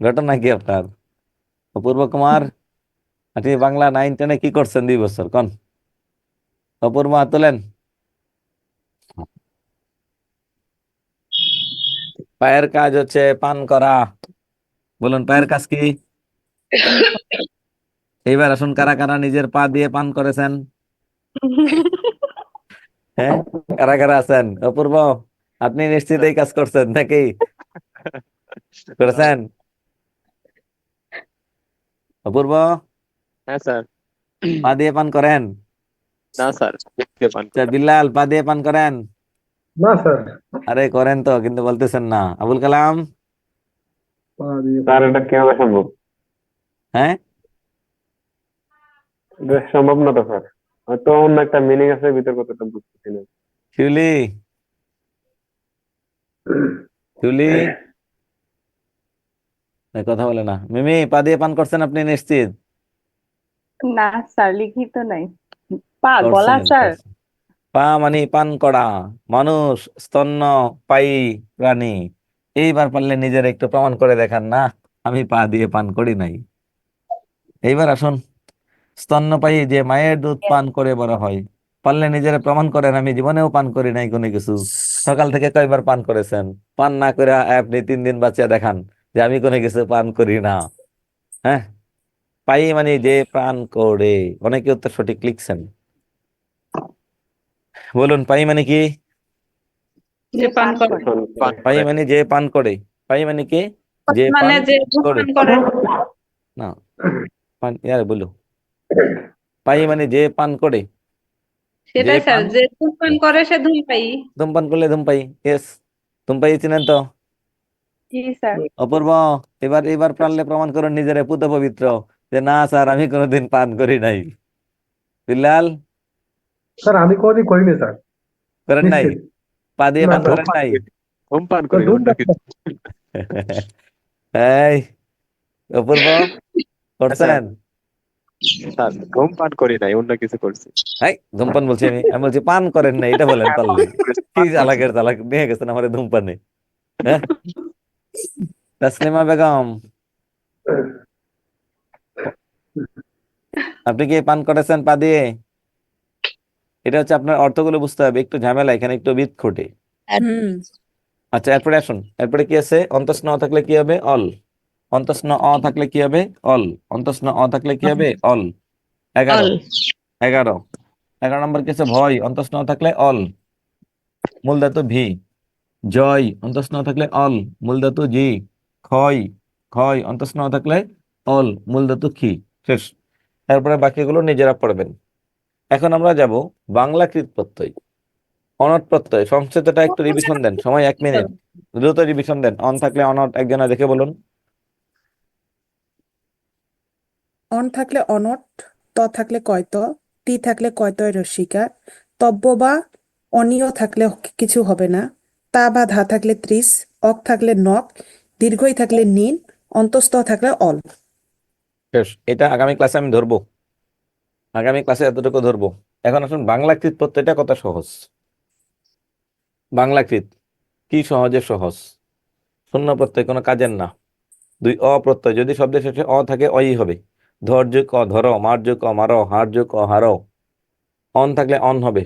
ঘটনা কি আপনার? অপূর্ব কুমার, আপনি বাংলা 9-10-এ কি করছেন 2 বছর? কোন অপূর্ব, হাত তোলেন। পায়ের কাজ হচ্ছে পান করা। বলুন, পায়ের কাজ কি? এইবার আসুন, কারা কারা নিজের পা দিয়ে পান করেছেন? হ্যাঁ, কারা কারা আছেন? অপূর্ব, আপনি নিশ্চিত এই কাজ করছেন নাকি? করেছেন? অপূর্ব, হ্যাঁ স্যার। পা দিয়ে পান করেন? না স্যার, মুখে পান আচ্ছা, করি। বিল্লাল, পা দিয়ে পান করেন? না স্যার। আরে করেন তো, কিন্তু বলতেছেন না। আবুল কালাম, স্যার এটা কিভাবে সম্ভব? হ্যাঁ, এটা সম্ভব না তো স্যার। হয়তো অন্য একটা মিনিং আছে ভিতর, কতটা বুঝতেছি না। শিউলি, শিউলি, এই কথা বলে না। মিমি, পা দিয়ে পান করছেন আপনি নিশ্চিত? না স্যার, লিখিত নাই। পা, গলা করছেন, স্যার। করছেন। পা মানে পান করা। মানুষ স্তন্যপায়ী প্রাণী। এইবার পারলে নিজের একটু প্রমাণ করে দেখান না, আমি পা দিয়ে পান করি নাই। এইবার আসুন, স্তন্যপায়ী যে মায়ের দুধ পান করে বড় হয়, পারলে নিজের প্রমাণ করেন আমি জীবনেও পান করি নাই কোনো কিছু। সকাল থেকে কয়বার পান করেছেন? পান না করে আপনি 3 দিন বাঁচিয়ে দেখান যে আমি কোনো কিছু পান করি না। হ্যাঁ, পাই মানে যে পান করে। অনেকে উত্তর সঠিক লিখছেন। বলুন, পাই মানে কি? যে পান করে, পান পাই করে। মানে যে পান করে। পাই মানে কি? যে মানে পান যে দুধ করে। পান করে, না, পান ইয়ার বলো। পাই মানে যে পান করে, যে সেটাই স্যার, পান। যে দুধ পান করে সে ধূমপায়ী। ধূমপান করলে ধূমপাই। ইয়েস, ধূমপাই চিনেন তো? জি স্যার। অপূর্ব, এবার এবার পারলে প্রমাণ করুন নিজের পুত পবিত্র, যে না স্যার আমি কোনোদিন পান করি নাই। বিল্লাল, স্যার আমি কোনোদিন করিনি স্যার, করেন নাই? নিশ্চিত। পা দিয়ে না পান স্যার। করেন নাই? ধূমপান স্যার, করি, অন্য ধূমপান কিছু। এই অপূর্ব, করছেন? স্যার ধূমপান করি নাই, অন্য কিছু করছি। এই ধূমপান বলছি আমি বলছি পান করেন না, এটা বলেন পারলে। কি চালাকের চালাক নিয়ে গেছেন আমার ধূমপানে। হ্যাঁ, তাসলিমা বেগম, আপনি কি পান করেছেন পা দিয়ে? এটা হচ্ছে আপনার অর্থগুলো বুঝতে হবে, একটু ঝামেলা, এখানে একটু বিদঘুটে। হুম আচ্ছা, এরপরে আসুন, এরপরে কি আছে? অন্তঃস্ন অ থাকলে কি হবে? অল। অন্তঃস্ন অ থাকলে কি হবে? অল। অন্তঃস্ন অ থাকলে কি হবে? অল। 11 অল 11 11 নম্বর কি আছে? ভয়, অন্তঃস্ন অ থাকলে অল, মূল ধাতু ভি। জয়, অন্তঃস্ন অ থাকলে অল, মূল ধাতু জি। ক্ষয়, ক্ষয়, অন্তঃস্ন অ থাকলে অল, মূল ধাতু খি। শেষ। তারপরে বাকিগুলো নিজেরা পড়বেন। এখন আমরা যাব বাংলা কৃত প্রত্যয়, অনট প্রত্যয়। সংক্ষিপ্তটা একটু রিভিশন দেন, সময় 1 মিনিট, দ্রুত রিভিশন দেন। অন থাকলে অনট, একজনে দেখে বলুন। অন থাকলে অনট, ত থাকলে কয়ত, টি থাকলে কয়তয় রস্বীকার, তব্য বা অনিয় থাকলে কিছু হবে না, তা বা ধা থাকলে 30, অক থাকলে নক, দীর্ঘই থাকলে নিন, অন্তস্থ থাকলে অল। শেষ। এটা আগামী ক্লাসে আমি ধরবো, আগামী ক্লাসে এতটুকু ধরবো। এখন আসুন বাংলা কৃত প্রত্যয়টা কত সহজ। বাংলা কৃত কি সহজে সহজ। শূন্য প্রত্যয় কোনো কাজের না। দুই অপ্রত্যয়, যদি শব্দের শেষে অ থাকে অই হবে। ধৈর্য ক ধরো, মার্য ক মারো, হার্য ক হারো। অন থাকলে অন হবে।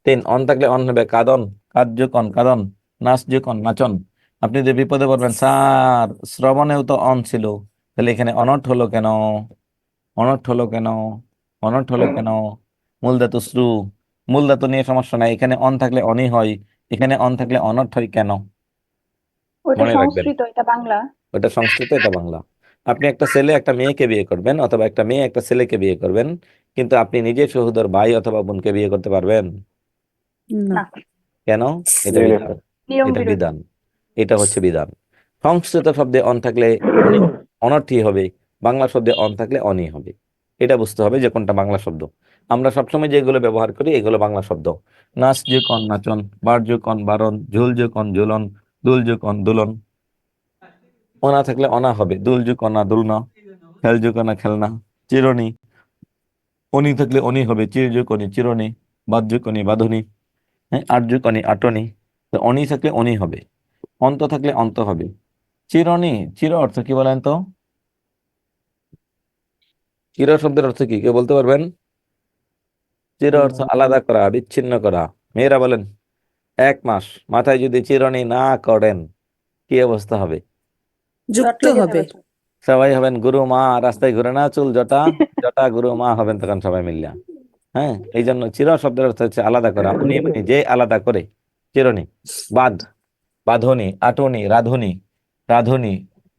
3 অন থাকলে অন হবে। কাদন, কার্য কন কাদন, নাচ কন নাচন। আপনি যে বিপদে পড়বেন, স্যার শ্রবণেও তো অন ছিল, তাহলে এখানে অনর্থ হলো কেন? অনর্থ হলো কেন? অনর্থ হলো কেন? মূল ধাতু শ্রু, মূল ধাতু নিয়ে সমস্যা নাই, এখানে অন থাকলে অনই হয়, এখানে অন থাকলে অনর্থ হয় কেন? ওইটা মনে রাখবেন, সংস্কৃত, এটা বাংলা। ওটা সংস্কৃত, এটা বাংলা। আপনি একটা ছেলে একটা মেয়েকে বিয়ে করবেন, অথবা একটা মেয়ে একটা ছেলেকে বিয়ে করবেন, কিন্তু আপনি নিজে সহোদর ভাই অথবা বোনকে বিয়ে করতে পারবেন না। না, কেন? এটা নেই না বিধান, স্যার। নিয়ম এটা বিরোধী। বিধান, এটা হচ্ছে বিধান। সংস্কৃত শব্দে অন থাকলে অনর্থই হবে, বাংলা শব্দে অন থাকলে অনই হবে। এটা বুঝতে হবে যে কোনটা বাংলা শব্দ। আমরা সবসময় যেগুলো ব্যবহার করি এগুলো বাংলা শব্দ। নাচ যে কন নাচন, বার যে কন বারণ, ঝুল যে কন ঝুলন, দুল যে কন দুলন। অনা থাকলে অনা হবে, দুল যে কনা দুলনা, খেল যে কনা খেলনা। চিরনি, অনি থাকলে অনি হবে, চির যে কনি চিরনি, বাদ যে কনি বাঁধনি। হ্যাঁ, আর্য কনি আটনি। তো অনি থাকলে অনি হবে, অন্ত থাকলে অন্ত হবে। চিরনি, চির অর্থ কি বলেন তো? চির শব্দের অর্থ কি কেউ বলতে পারবেন? চির অর্থ আলাদা করা, বিচ্ছিন্ন করা। মেয়েরা বলেন, 1 মাস মাথায় যদি চিরনি না করেন কি অবস্থা হবে? জট যুক্ত লেগে হবে। যাবে তো। সবাই হবেন গুরু মা, রাস্তায় ঘুরে না চুল জটা, জটা গুরু মা হবেন তখন সবাই মিললে। হ্যাঁ, এই জন্য চির শব্দের অর্থ হচ্ছে আলাদা করা, উনি মানে যে আলাদা করে। চিরনি। বাদ, বাঁধনি, আটনি, রাধুনি, রাধুনি,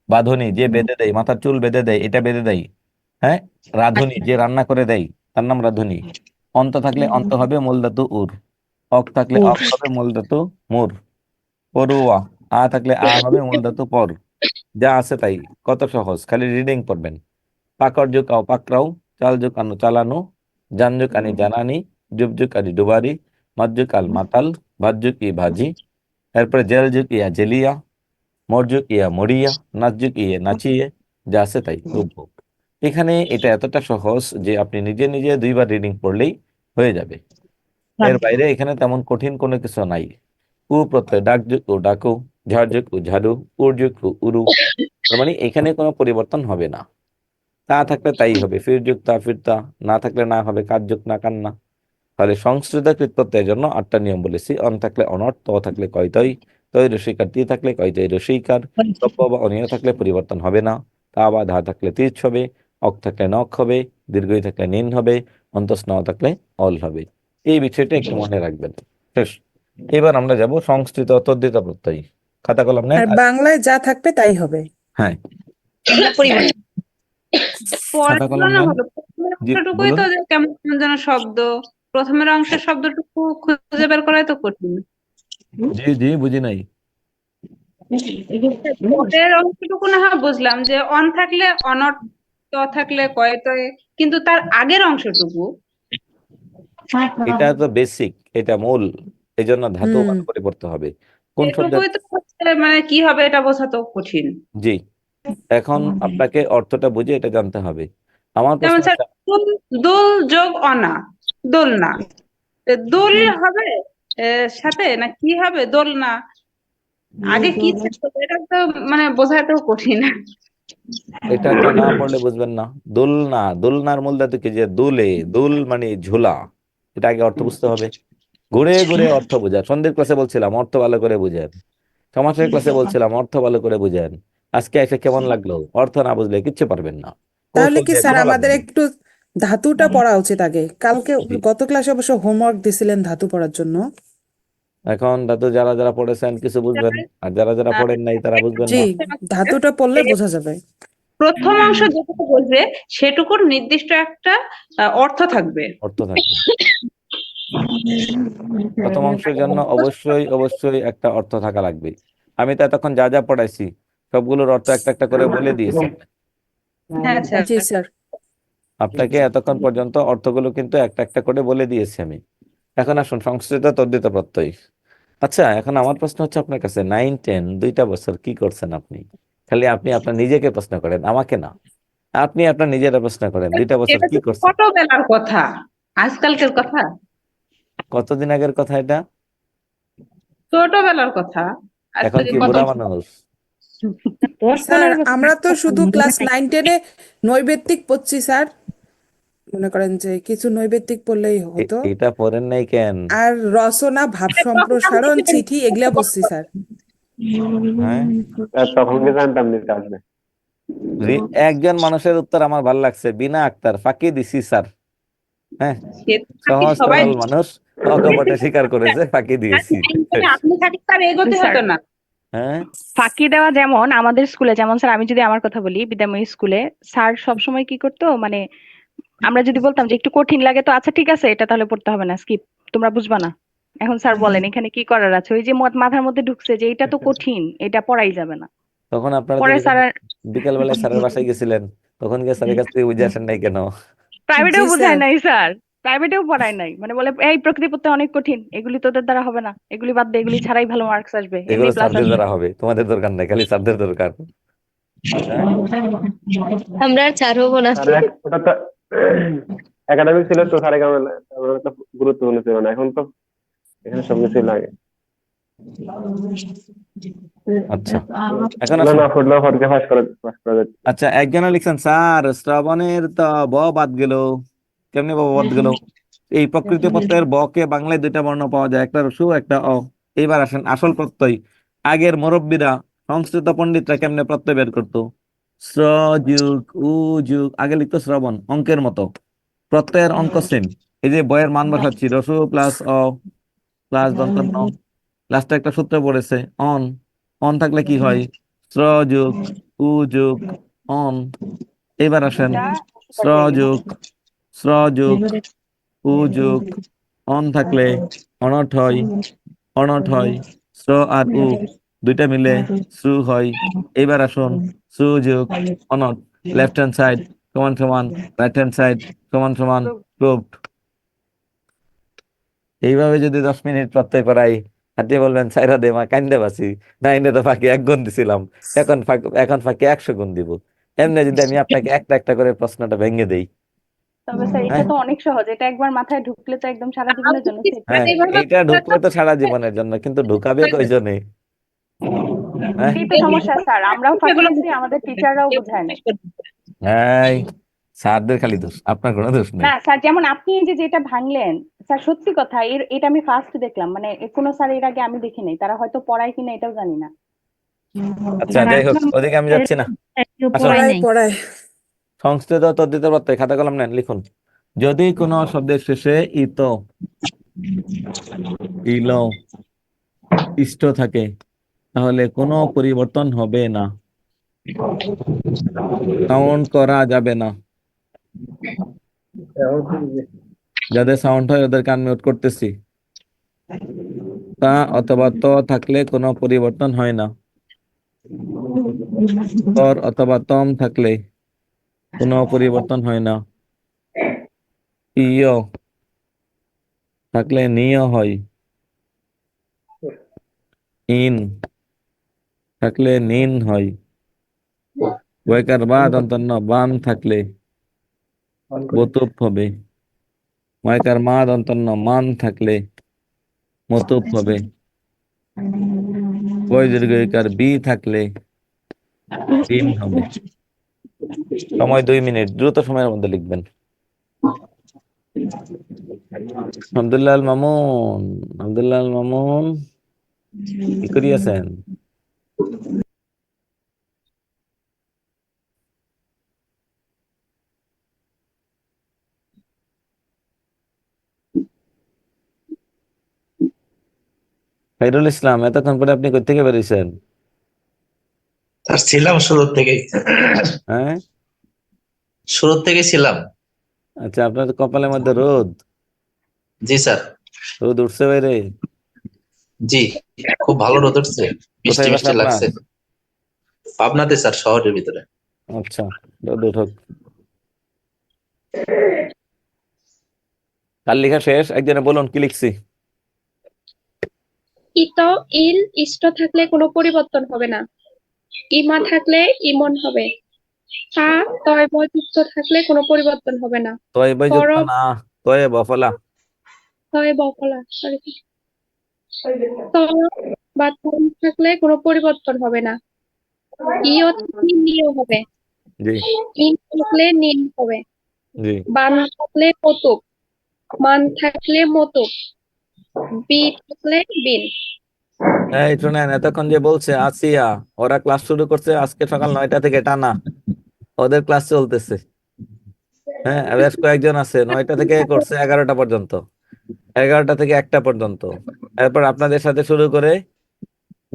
বাঁধনি যে বেঁধে দেয়, মাথার চুল বেঁধে দেয়, এটা বেঁধে দেয়। হ্যাঁ, রাধুনি যে রান্না করে দেয়, তার নাম রাধুনি। অন্ত থাকলে অন্ত হবে, মূল ধাতু উর। অক থাকলে উর অক হবে, মূল ধাতু মুর। পড়ুয়া, আ থাকলে আ হবে, মূল ধাতু পর। যা আছে তাই, কত সহজ, খালি রিডিং পড়বেন। পাকড় কাও পাকড়াও, চাল কানো চালানো, জান কানি জানানি, ডুব কানি ডুবারি, মাজ্জ কাল মাতাল, ভাজ্য কি ভাজি। এরপরে জেল ইয়া জেলিয়া, মরজুক ইয়া মরিয়া, নাচজুক ইয়ে নাচিয়ে। যা আছে তাই, খুব হোক। এখানে এটা এতটা সহজ যে আপনি নিজে নিজে 2বার রিডিং পড়লেই হয়ে যাবে। এর বাইরে এখানে তেমন কঠিন কোনো কিছু নাই। উ প্রত্যয়, ডাকজুক ও ডাকু, ঝাড়জুক ও ঝাড়ু, উড়জুক ও উরু। তার মানে এখানে কোনো পরিবর্তন হবে না। তা থাকলে তাই হবে, ফিরজুক তা ফিরতা, না থাকলে না হবে, কাজযুক না কান্না। তাহলে সংস্কৃত কৃতপ্রত্যয়ের জন্য 8টা নিয়ম বলেছি। অন থাকলে অনর্থ, ত থাকলে কয়তই, তৈ রসিকার, তি থাকলে কয়তই রসিকার, তব্য বা অনিয় থাকলে পরিবর্তন হবে না, তা বা ধা থাকলে তীর্চ হবে, অক থাকলে নখ হবে, দীর্ঘই থাকলে নিন হবে, অন্তঃস্ন থাকলে অল হবে। এই বিষয়টা একটু মনে রাখবেন। শেষ। এবার আমরা যাব সংস্কৃত তদ্ধিত প্রত্যয়। খাতা কলম নেন আর বাংলায় যা থাকবে তাই হবে। হ্যাঁ, পরের খাতা গুলো কলম না নেন। হলো, প্রথমের জি অংশটুকুই বলুন। তো যে কেমন কেমন যেন শব্দ, প্রথমের অংশের শব্দটুকু খুঁজে বের করাই তো কঠিন। জি জি, বুঝি নাই। পরের অংশটুকু না হয় বুঝলাম যে অন থাকলে অনর্থ, ত থাকলে কয়তয়ে, কিন্তু তার আগের অংশটুকু এটা তো বেসিক, এটা মূল, এই জন্য ধাতু হুম ভালো করে পড়তে হবে। কোন শব্দের? এটুকুই তো হচ্ছে, মানে কি হবে এটা বোঝা তো কঠিন। জি, এখন আপনাকে অর্থটা বুঝে এটা জানতে হবে। আমার প্রশ্ন যেমন স্যার হচ্ছে, দুল দুল যোগ অনা, দোলনা। দোল হবে সাথে না কি হবে, দোলনা। আগে কি ছিল এটা তো মানে বোঝাটাও কঠিন। এটা তো না পড়লে বুঝবেন না। দোলনা, দোলনার মূল ধাতু কি? যে দুলে, দুল মানে ঝোলা। এটা আগে অর্থ বুঝতে হবে। ঘুরে ঘুরে অর্থ বোঝা। সন্ধ্যের ক্লাসে বলছিলাম অর্থ ভালো করে বুঝেন, সমাজের ক্লাসে বলছিলাম অর্থ ভালো করে বুঝেন। আজকে এসে কেমন লাগলো? অর্থ না বুঝলে কিচ্ছু পারবেন না। তাহলে কৌশল কি দিয়ে স্যার কোনো লাভ আমাদের নেই। একটু ধাতুটা পড়া উচিত আগে? কালকে জি। গত ক্লাসে অবশ্য হোমওয়ার্ক দিছিলেন ধাতু পড়ার জন্য। এখন ধাতু যারা যারা পড়েছেন কিছু বুঝবেন, আর যারা যারা আহ, পড়েন নাই তারা বুঝবেন জি, না। ধাতুটা পড়লে বোঝা যাবে। প্রথম অংশ যেটুকু বলবে সেটুকুর নির্দিষ্ট একটা অর্থ থাকবে। অর্থ থাকবে। প্রথম অংশের জন্য অবশ্যই অবশ্যই একটা অর্থ থাকা লাগবে। আমি তো এতক্ষণ যা যা পড়াইছি সবগুলোর অর্থ একটা একটা করে বলে দিয়েছি। হ্যাঁ স্যার। জি স্যার। আপনাকে এতক্ষণ পর্যন্ত অর্থগুলো কিন্তু একটা একটা করে বলে দিয়েছি আমি। এখন আসুন সংস্কৃত তদ্ধিত প্রত্যয়। আচ্ছা, এখন আমার প্রশ্ন হচ্ছে আপনার কাছে, 9, 10 দুইটা বছর কি করছেন আপনি? খালি আপনি আপনার নিজেকে প্রশ্ন করেন, আমাকে না। আপনি আপনার নিজেরা প্রশ্ন করেন, দুইটা বছর এটা কি তো করছেন? ছোটবেলার কথা, আজকালকার কথা, কতদিন আগের কথা এটা? ছোটবেলার কথা। আজ এখন থেকে কি কত বুড়া মানুষ? স্যার 10-15 বছর আমরা তো শুধু মনে ক্লাস নাই। 9-10-এ নৈবেত্তিক পড়ছি স্যার। মনে করেন যে কিছু নৈবেত্তিক পড়লেই হতো। এটা পড়েন নাই কেন? আর রচনা, ভাব সম্প্রসারণ, চিঠি এগুলা পড়ছি স্যার। হ্যাঁ, আর তখন কি জানতাম নিতে আসবে? একজন মানুষের উত্তর আমার ভালো লাগছে, বিনা আক্তার, ফাঁকি দিছি স্যার। হ্যাঁ, সে তো থাকি সহজ সবাই সরল মানুষ অকপটে স্বীকার করেছে ফাঁকি দিয়েছি। আপনি থাকি তার এগোতে হতো না। হ্যাঁ, ফাঁকি দেওয়া যেমন আমাদের স্কুলে, যেমন স্যার আমি যদি আমার কথা বলি, বিদ্যাময়ী স্কুলে স্যার সবসময় কি করতো, মানে আমরা যদি বলতাম যে একটু কঠিন লাগে, তো আচ্ছা ঠিক আছে এটা তাহলে পড়তে হবে না, স্কিপ, তোমরা বুঝবা না। এখন স্যার বলেন এখানে কি করার আছে, ওই যে মাথার মধ্যে ঢুকছে যে এটা তো কঠিন, এটা পড়াই যাবে না। তখন আপনারা তো পরে স্যার বিকাল বেলায় স্যারের বাসায় গেছিলেন, তখন গিয়ে স্যারের কাছ থেকে বুঝে আসেন নাই কেন? জি প্রাইভেটেও বুঝায় স্যার। নাই স্যার, প্রাইভেটেও পড়ায় নাই, মানে বলে এই প্রকৃতি পড়তে অনেক কঠিন, এগুলি তোদের দ্বারা হবে না, এগুলি বাদ দে, এগুলি ছাড়াই ভালো মার্কস আসবে, এমনি এগুলো প্লাস স্যারদের আসবে। দ্বারা হবে, তোমাদের দরকার নাই, খালি স্যারদের দরকার। হ্যাঁ, আমরা আর ছাড় হবো না। আর ওটা তো একাডেমিক ছিল তো, স্যার কেমন তেমন একটা গুরুত্বপূর্ণ ছিল না। এখন তো এখানে সবকিছুই লাগে। আচ্ছা, এখন এগুলো আসুন। না পড়লেও ফটকে পাস করা যেত। আচ্ছা, একজনে লিখছেন, স্যার শ্রাবণের তো ব বাদ গেল। কেমনি ব বাদ গেল? এই প্রকৃতি প্রত্যয়ের ব কে বাংলায় দুইটা বর্ণ পাওয়া যায়, একটা রসু একটা অ। এইবার আসেন আসল প্রত্যয়। আগের মুরব্বীরা, সংস্কৃত পণ্ডিতরা কেমনে প্রত্যয় বের করতো? শ্র যুগ উ যুগ, আগে লিখতো শ্রবণ, অঙ্কের মতো। প্রত্যয়ের অঙ্ক সেম। এই যে বয়ের মান বসাচ্ছি, রসু প্লাস অ প্লাস দন্তন্য, লাস্টে একটা সূত্র পড়েছে অন। অন থাকলে কি হয়? শ্র যোগ উ যোগ অন। এবার আসেন, শ্র যোগ শ্র যোগ উ যোগ অন থাকলে অনট হয়, অনট হয়। শ্র আর উ দুইটা মিলে শ্রু হয়। এবার আসুন, শ্রু যোগ অনট, লেফট হ্যান্ড সাইড সমান সমান রাইট হ্যান্ড সাইড সমান সমান প্রুভড। এইভাবে যদি 10 মিনিট প্রত্যয় করাই, হাতিয়ে বলবেন সাইরা দে মা কান্দে বাসি, না এনে তো ফাঁকে 1 গুণ দিছিলাম, এখন ফাঁকে 100 গুণ দিব। এমনি যদি আমি আপনাকে একটা একটা করে প্রশ্নটা ভেঙে দেই। তবে স্যার এটা হ্যাঁ, তো অনেক সহজ, এটা একবার মাথায় ঢুকলে তো একদম সারা জীবনের জন্য সেট হয়ে হ্যাঁ, যাবে। এইভাবে এইটা ঢুকলে তো সারা জীবনের জন্য, কিন্তু ঢুকাবে কয়জনে? হ্যাঁ, এটাই তো সমস্যা স্যার, আমরাও ফাঁকি সেগুলো দিছি, আমাদের টিচাররাও বুঝায় নাই। হ্যাঁ, স্যারদের খালি দোষ, আপনার কোনো দোষ নেই। না স্যার, যেমন আপনি এই যে যেটা ভাঙলেন, স্যার সত্যি কথা, এটা আমি ফার্স্ট দেখলাম, মানে কোনো স্যার এর আগে আমি দেখি নাই, তারা হয়তো পড়ায় কিনা এটাও জানি না। আচ্ছা, আর যাই হোক, একদম ওদিকে আমি যাচ্ছি না। কেউ আসুন, পড়ায় পড়ায় নাই। পড়ায়। সংস্কৃত তদ্ধিত প্রত্যয়, খাতা কলম নেন, লিখুন। যদি কোনো শব্দের শেষে ইত, ইল, ইষ্ট থাকে, তাহলে কোনো পরিবর্তন হবে না, সাউন্ড করা যাবে না। যাদের সাউন্ড হয় ওদেরকে আমি মিউট করতেছি। তা অথবা ত থাকলে কোনো পরিবর্তন হয় না। তর অথবা তম থাকলে কোনো পরিবর্তন হয় না। ইয় থাকলে নিয় হয়। ইন থাকলে নিন হয়। ওয়াকার বা দন্তন্য বান থাকলে অন করি বতুপ হবে। ওয়াকার মা দন্তন্য মান থাকলে মতুপ হবে। ওই দীর্ঘইকার বি থাকলে বিন হবে। সময় 2 মিনিট, দ্রুত সময়ের মধ্যে লিখবেন। আব্দুল্লাহ আল মামুন, আব্দুল্লাহ আল মামুন কি করিয়াছেন? খাইরুল ইসলাম, এতক্ষণ পরে আপনি কোথা থেকে বেরিয়েছেন? স্যার ছিলাম শুরুর থেকেই, হ্যাঁ, শুরুর থেকেই ছিলাম। আচ্ছা, আপনার কপালের মধ্যে রোদ, জি স্যার। রোদ উঠছে বাইরে? জি, খুব ভালো রোদ উঠছে, মিষ্টি কোথায় বাসা মিষ্টি আপনার? লাগছে। পাবনাতে স্যার, শহরের ভিতরে। আচ্ছা, রোদ উঠুক। কাল লেখা শেষ, একজনে বলুন কি লিখছি। ইত ইল ইষ্ট থাকলে কোনো পরিবর্তন হবে না। ইমা থাকলে ইমন হবে। তা তয় বযুক্ত থাকলে কোনো পরিবর্তন হবে না। তয় বই তর যুক্ত না, তয় বফলা। তয় বফলা সরি তর বা তম থাকলে কোনো পরিবর্তন হবে না। ইয় থাকলে নিয় হবে। জি ইন থাকলে নিন হবে। জি। বান থাকলে কতুক। মান থাকলে মতুক। বি থাকলে বিন। এই শুনেন, এতক্ষণ যে বলছে আসিয়া, ওরা ক্লাস শুরু করছে আজকে সকাল 9টা থেকে টানা, ওদের ক্লাস চলতেছে। হ্যাঁ, বেশ কয়েকজন আছে 9টা থেকে করছে 11টা পর্যন্ত, 11টা থেকে 1টা পর্যন্ত, এরপর আপনাদের সাথে শুরু করে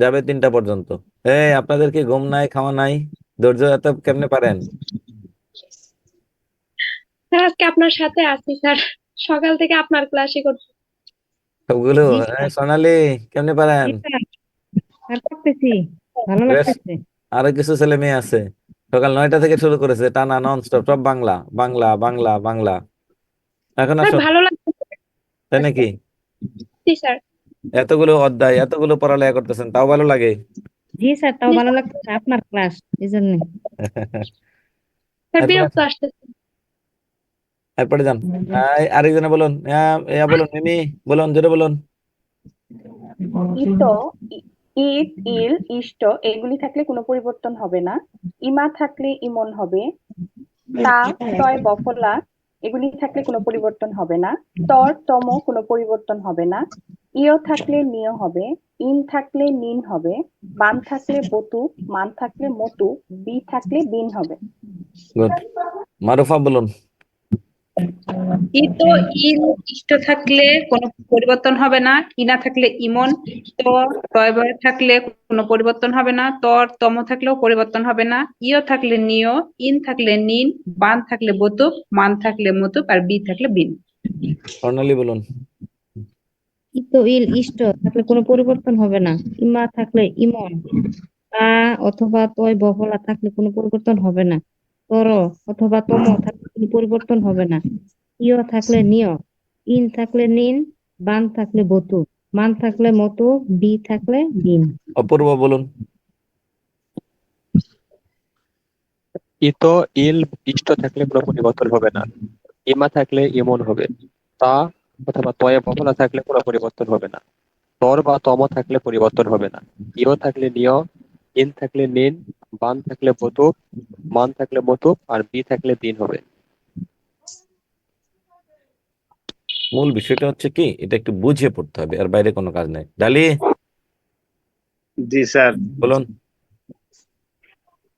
যাবে 3টা পর্যন্ত। এই আপনাদের কি ঘুম নাই, খাওয়া নাই? ধৈর্য এত কেমনে পারেন? স্যার আজকে আপনার সাথে আছি স্যার, সকাল থেকে আপনার ক্লাসই করছি। সবগুলো? জি এই স্যার, সোনালি, কেমনে পারেন? জি স্যার, স্যার করতেছি, ভালো বেশ, লাগতেছে। আরো কিছু ছেলে মেয়ে আছে সকাল 9টা থেকে শুরু করেছে টানা, নন স্টপ, সব বাংলা বাংলা বাংলা বাংলা। এখন স্যার আসুন, ভালো লাগছে তাই আজকে। নাকি? জি স্যার। এতগুলো অধ্যায়, এতগুলো পড়ালেখা করতেছেন, তাও ভালো লাগে? জি স্যার, তাও জি ভালো স্যার। লাগতেছে আপনার ক্লাস, এই জন্য। স্যার এরপরে বিরক্ত আসুন, আসতেছে। এরপরে যান। আরেকজনে বলুন, বলুন মিমি, বলুন, জোরে বলুন। ইত ইট ইল ইষ্ট এগুলি থাকলে কোনো পরিবর্তন হবে না। ইমা থাকলে ইমন হবে। তা তয় বফলা এগুলি থাকলে কোনো পরিবর্তন হবে না। তর তম কোনো পরিবর্তন হবে না। ইয় থাকলে নিয় হবে। ইন থাকলে নিন হবে। বান থাকলে বতু। মান থাকলে মতু। বি থাকলে বিন হবে। গুড। মারুফা বলুন। ইত ইল ইষ্ট থাকলে কোনো পরিবর্তন হবে না। ইনা থাকলে ইমন। তয় বয় থাকলে কোনো পরিবর্তন হবে না। তর তম থাকলেও পরিবর্তন হবে না। ইয় থাকলে নিয়। ইন থাকলে নিন। বান থাকলে বতুক। মান থাকলে মতুক। আর বি থাকলে বিন। স্বর্ণালী বলুন। ইত ইল ইষ্ট থাকলে কোনো পরিবর্তন হবে না। ইমা থাকলে ইমন। তা অথবা তয় বফলা থাকলে কোনো পরিবর্তন হবে না। তর অথবা তম থাকলে কোনো পরিবর্তন হবে না। ইয় থাকলে নিয়। ইন থাকলে নিন। বান থাকলে বতু। মান থাকলে মতু। বি থাকলে বিন। অপূর্ব বলুন। ইত ইল ইষ্ট থাকলে কোনো পরিবর্তন হবে না। ইমা থাকলে ইমন হবে। তা অথবা তয়ে বফলা থাকলে কোনো পরিবর্তন হবে না। তর বা তম থাকলে পরিবর্তন হবে না। ইয় থাকলে নিয়। ইন থাকলে নিন। বান থাকলে বতুক। মান থাকলে মতুক। আর বি থাকলে বিন হবে। মূল বিষয়টা হচ্ছে কি, এটা একটু বুঝিয়ে পড়তে হবে, আর বাইরে কোনো কাজ নাই। ডালি জি স্যার। বলুন।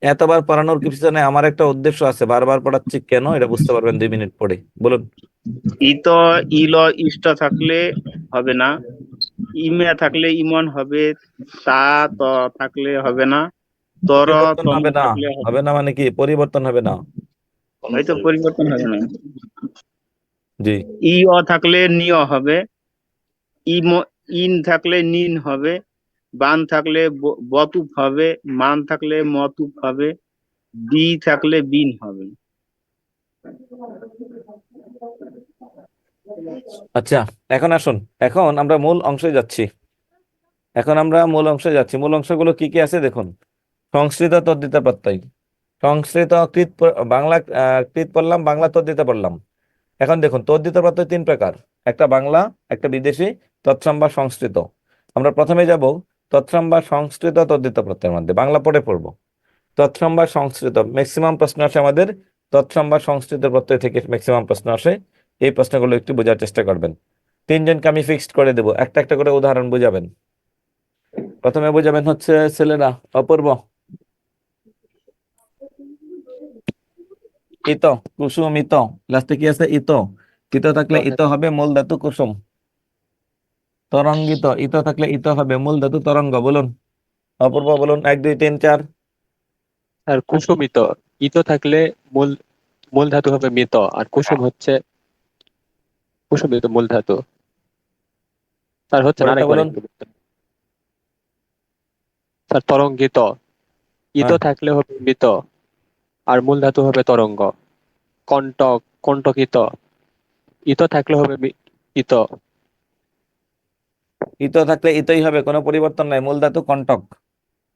এতবার পড়ানোর কি পিছনে আমার একটা উদ্দেশ্য আছে, বারবার পড়াচ্ছি কেন এটা বুঝতে পারবেন 2 মিনিট পরে। বলুন। ইত ইল ইষ্ট থাকলে হবে না। ইমে থাকলে ইমন হবে। তা ত থাকলে হবে না। তর পরিবর্তন তম হবে না, থাকলে হবে। হবে না মানে কি? পরিবর্তন হবে না। হয়তো পরিবর্তন হবে না। জি। ই অ থাকলে নিয় হবে। ইম ইন থাকলে নিন হবে। বান থাকলে বতুপ হবে। মান থাকলে মতুপ হবে। বি থাকলে বিন হবে। আচ্ছা, এখন আসুন, এখন আমরা মূল অংশে যাচ্ছি। মূল অংশগুলো কি কি আছে দেখুন। সংস্কৃত তদ্ধিতা প্রত্যয়, সংস্কৃত কৃত বাংলা কৃত পড়লাম, বাংলা তদ্ধিত পড়লাম। এখন দেখুন তদ্ধিত প্রত্যয় তিন প্রকার, একটা বাংলা, একটা বিদেশি, তৎসম বা সংস্কৃত। আমরা প্রথমে যাব তৎসম বা সংস্কৃত তদ্ধিত প্রত্যয়ের মধ্যে, বাংলা পড়ে পড়বো। তৎসম বা সংস্কৃত ম্যাক্সিমাম প্রশ্ন আসে আমাদের তৎসম বা সংস্কৃত প্রত্যয় থেকে, ম্যাক্সিমাম প্রশ্ন আসে। এই প্রশ্নগুলো একটু বোঝার চেষ্টা করবেন। তিনজনকে আমি ফিক্সড করে দেবো, একটা একটা করে উদাহরণ বুঝাবেন। প্রথমে বুঝাবেন হচ্ছে ছেলেরা, অপূর্ব। ইত, কুসুম ইত, লাস্টে কি আছে? ইত। ইত থাকলে ইত হবে মূল ধাতু কুসুম। তরঙ্গিত, ইত থাকলে ইত হবে মূল ধাতু তরঙ্গ। বলুন অপূর্ব, বলুন 1 2 3 4। আর কুসুমিত, ইত থাকলে মূল মূল ধাতু হবে মিত, আর কুসুম হচ্ছে কুসুমিত মূল ধাতু। স্যার হচ্ছে না, পরেরটা আরেকবার বলুন। একটু বলতেন। স্যার তরঙ্গিত, ইত হ্যাঁ, থাকলে হবে মিত, আর মূল ধাতু হবে তরঙ্গ। কণ্টক, কণ্টকিত, ইত থাকলে হবে ইত। ইত থাকলে ইতই হবে, কোনো পরিবর্তন নাই, মূল ধাতু কণ্টক।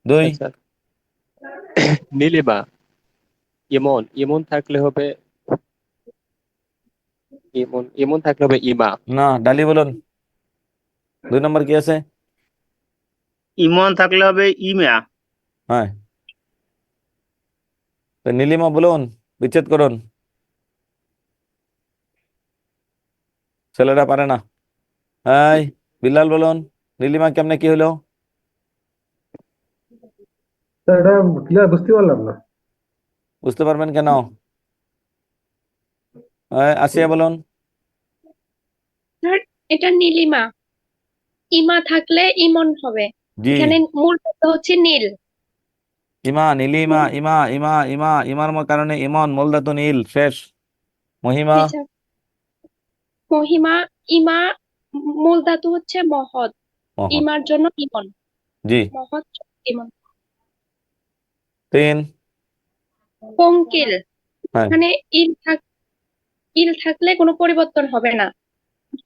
2। আচ্ছা, নীলিমা, ইমন, ইমন থাকলে হবে ইমন, ইমন থাকলে হবে ইমা। না, ডালি বলুন 2 নম্বর কি আছে? ইমন থাকলে হবে ইমা। হ্যাঁ, তো নীলিমা বলুন, বিচ্ছেদ করুন। ছেলেরা পারে না। এই বিল্লাল বলুন, নীলিমা কেমনে কি হলো? স্যার এটা ক্লিয়ার বুঝতে পারলাম না। বুঝতে পারবেন কেন? আসিয়া বলুন। স্যার এটা নীলিমা, ইমা থাকলে ইমন হবে। জি। এখানে মূল শব্দ হচ্ছে নীল। ইমা, নীলিমা, ইমা ইমা ইমা, ইমার কারণে ইমন, মূল ধাতু নীল, শেষ। মহিমা। জি স্যার। মহিমা, ইমা মূল ধাতু হচ্ছে মহৎ, মহৎ। ইমার জন্য ইমন, জি। মহৎ ইমন। 3। পঙ্কিল, হ্যাঁ, এখানে ইল থাকলে কোনো পরিবর্তন হবে না।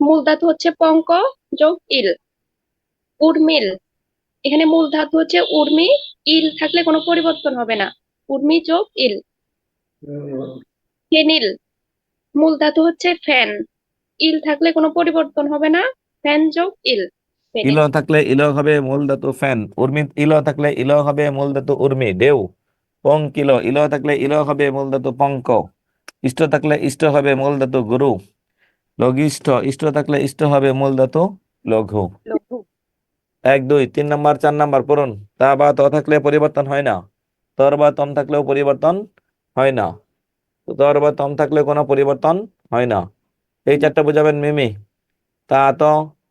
মূল ধাতু হচ্ছে পঙ্ক যোগ ইল। উর্মিল, এখানে মূল ধাতু হচ্ছে উর্মি, ইল থাকলে কোনো পরিবর্তন হবে না। উর্মি যোগ ইল। ফেনিল, মূল ধাতু হচ্ছে ফ্যান, ইল থাকলে কোনো পরিবর্তন হবে না। ফ্যান যোগ ইল, ফেনিল। ইলো থাকলে ইলো হবে মূল ধাতু ফ্যান। উর্মি, ইলো থাকলে ইলো হবে মূল ধাতু উর্মি, দেও। পঙ্কিল, ইলো থাকলে ইলো হবে মূল ধাতু পঙ্ক। ইষ্ট থাকলে ইষ্ট হবে মূল ধাতু গুরু। লঘিষ্ঠ, ইষ্ট থাকলে ইষ্ট হবে মূল ধাতু লঘু। লঘু। 1 2 3 নাম্বার 4 নাম্বার পড়ুন। তা বা ত থাকলে পরিবর্তন হয় না, তর বা তম থাকলেও পরিবর্তন হয় না, তর বা তম থাকলে কোনো পরিবর্তন হয় না। এই 4টা বুঝাবেন মিমি। তা ত,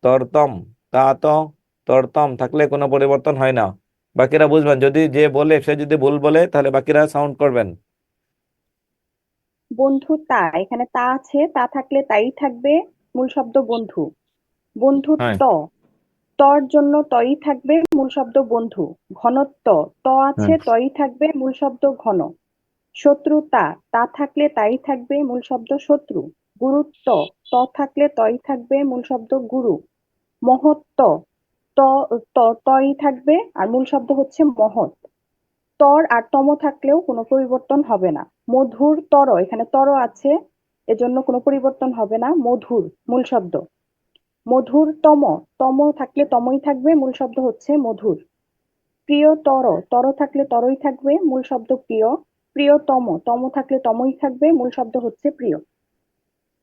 তরতম, তা ত, তরতম থাকলে কোনো পরিবর্তন হয় না। বাকিরা বুঝবেন, যদি যে বলে সে যদি ভুল বলে তাহলে বাকিরা সাউন্ড করবেন। বন্ধু তা, এখানে তা আছে, তা থাকলে তাই থাকবে, মূল শব্দ বন্ধু। বন্ধু হ্যাঁ। তর জন্য তই থাকবে, মূল শব্দ বন্ধু। ঘনত্ব, ত আছে, হ্যাঁ, তই থাকবে, মূল শব্দ ঘন। শত্রুতা, তা থাকলে তাই থাকবে, মূল শব্দ শত্রু। গুরুত্ব, ত থাকলে তই থাকবে, মূল শব্দ গুরু। মহত্ব, ত তই থাকবে আর মূল শব্দ হচ্ছে মহৎ। তর আর তম থাকলেও কোনো পরিবর্তন হবে না। মধুর তর, এখানে তর আছে, এজন্য কোনো পরিবর্তন হবে না, মধুর মূল শব্দ। মধুর তম, তম থাকলে তমই থাকবে, মূল শব্দ হচ্ছে মধুর। প্রিয় তর, তর থাকলে তরই থাকবে, মূল শব্দ প্রিয়। প্রিয়তম, তম থাকলে তমই থাকবে, মূল শব্দ হচ্ছে প্রিয়।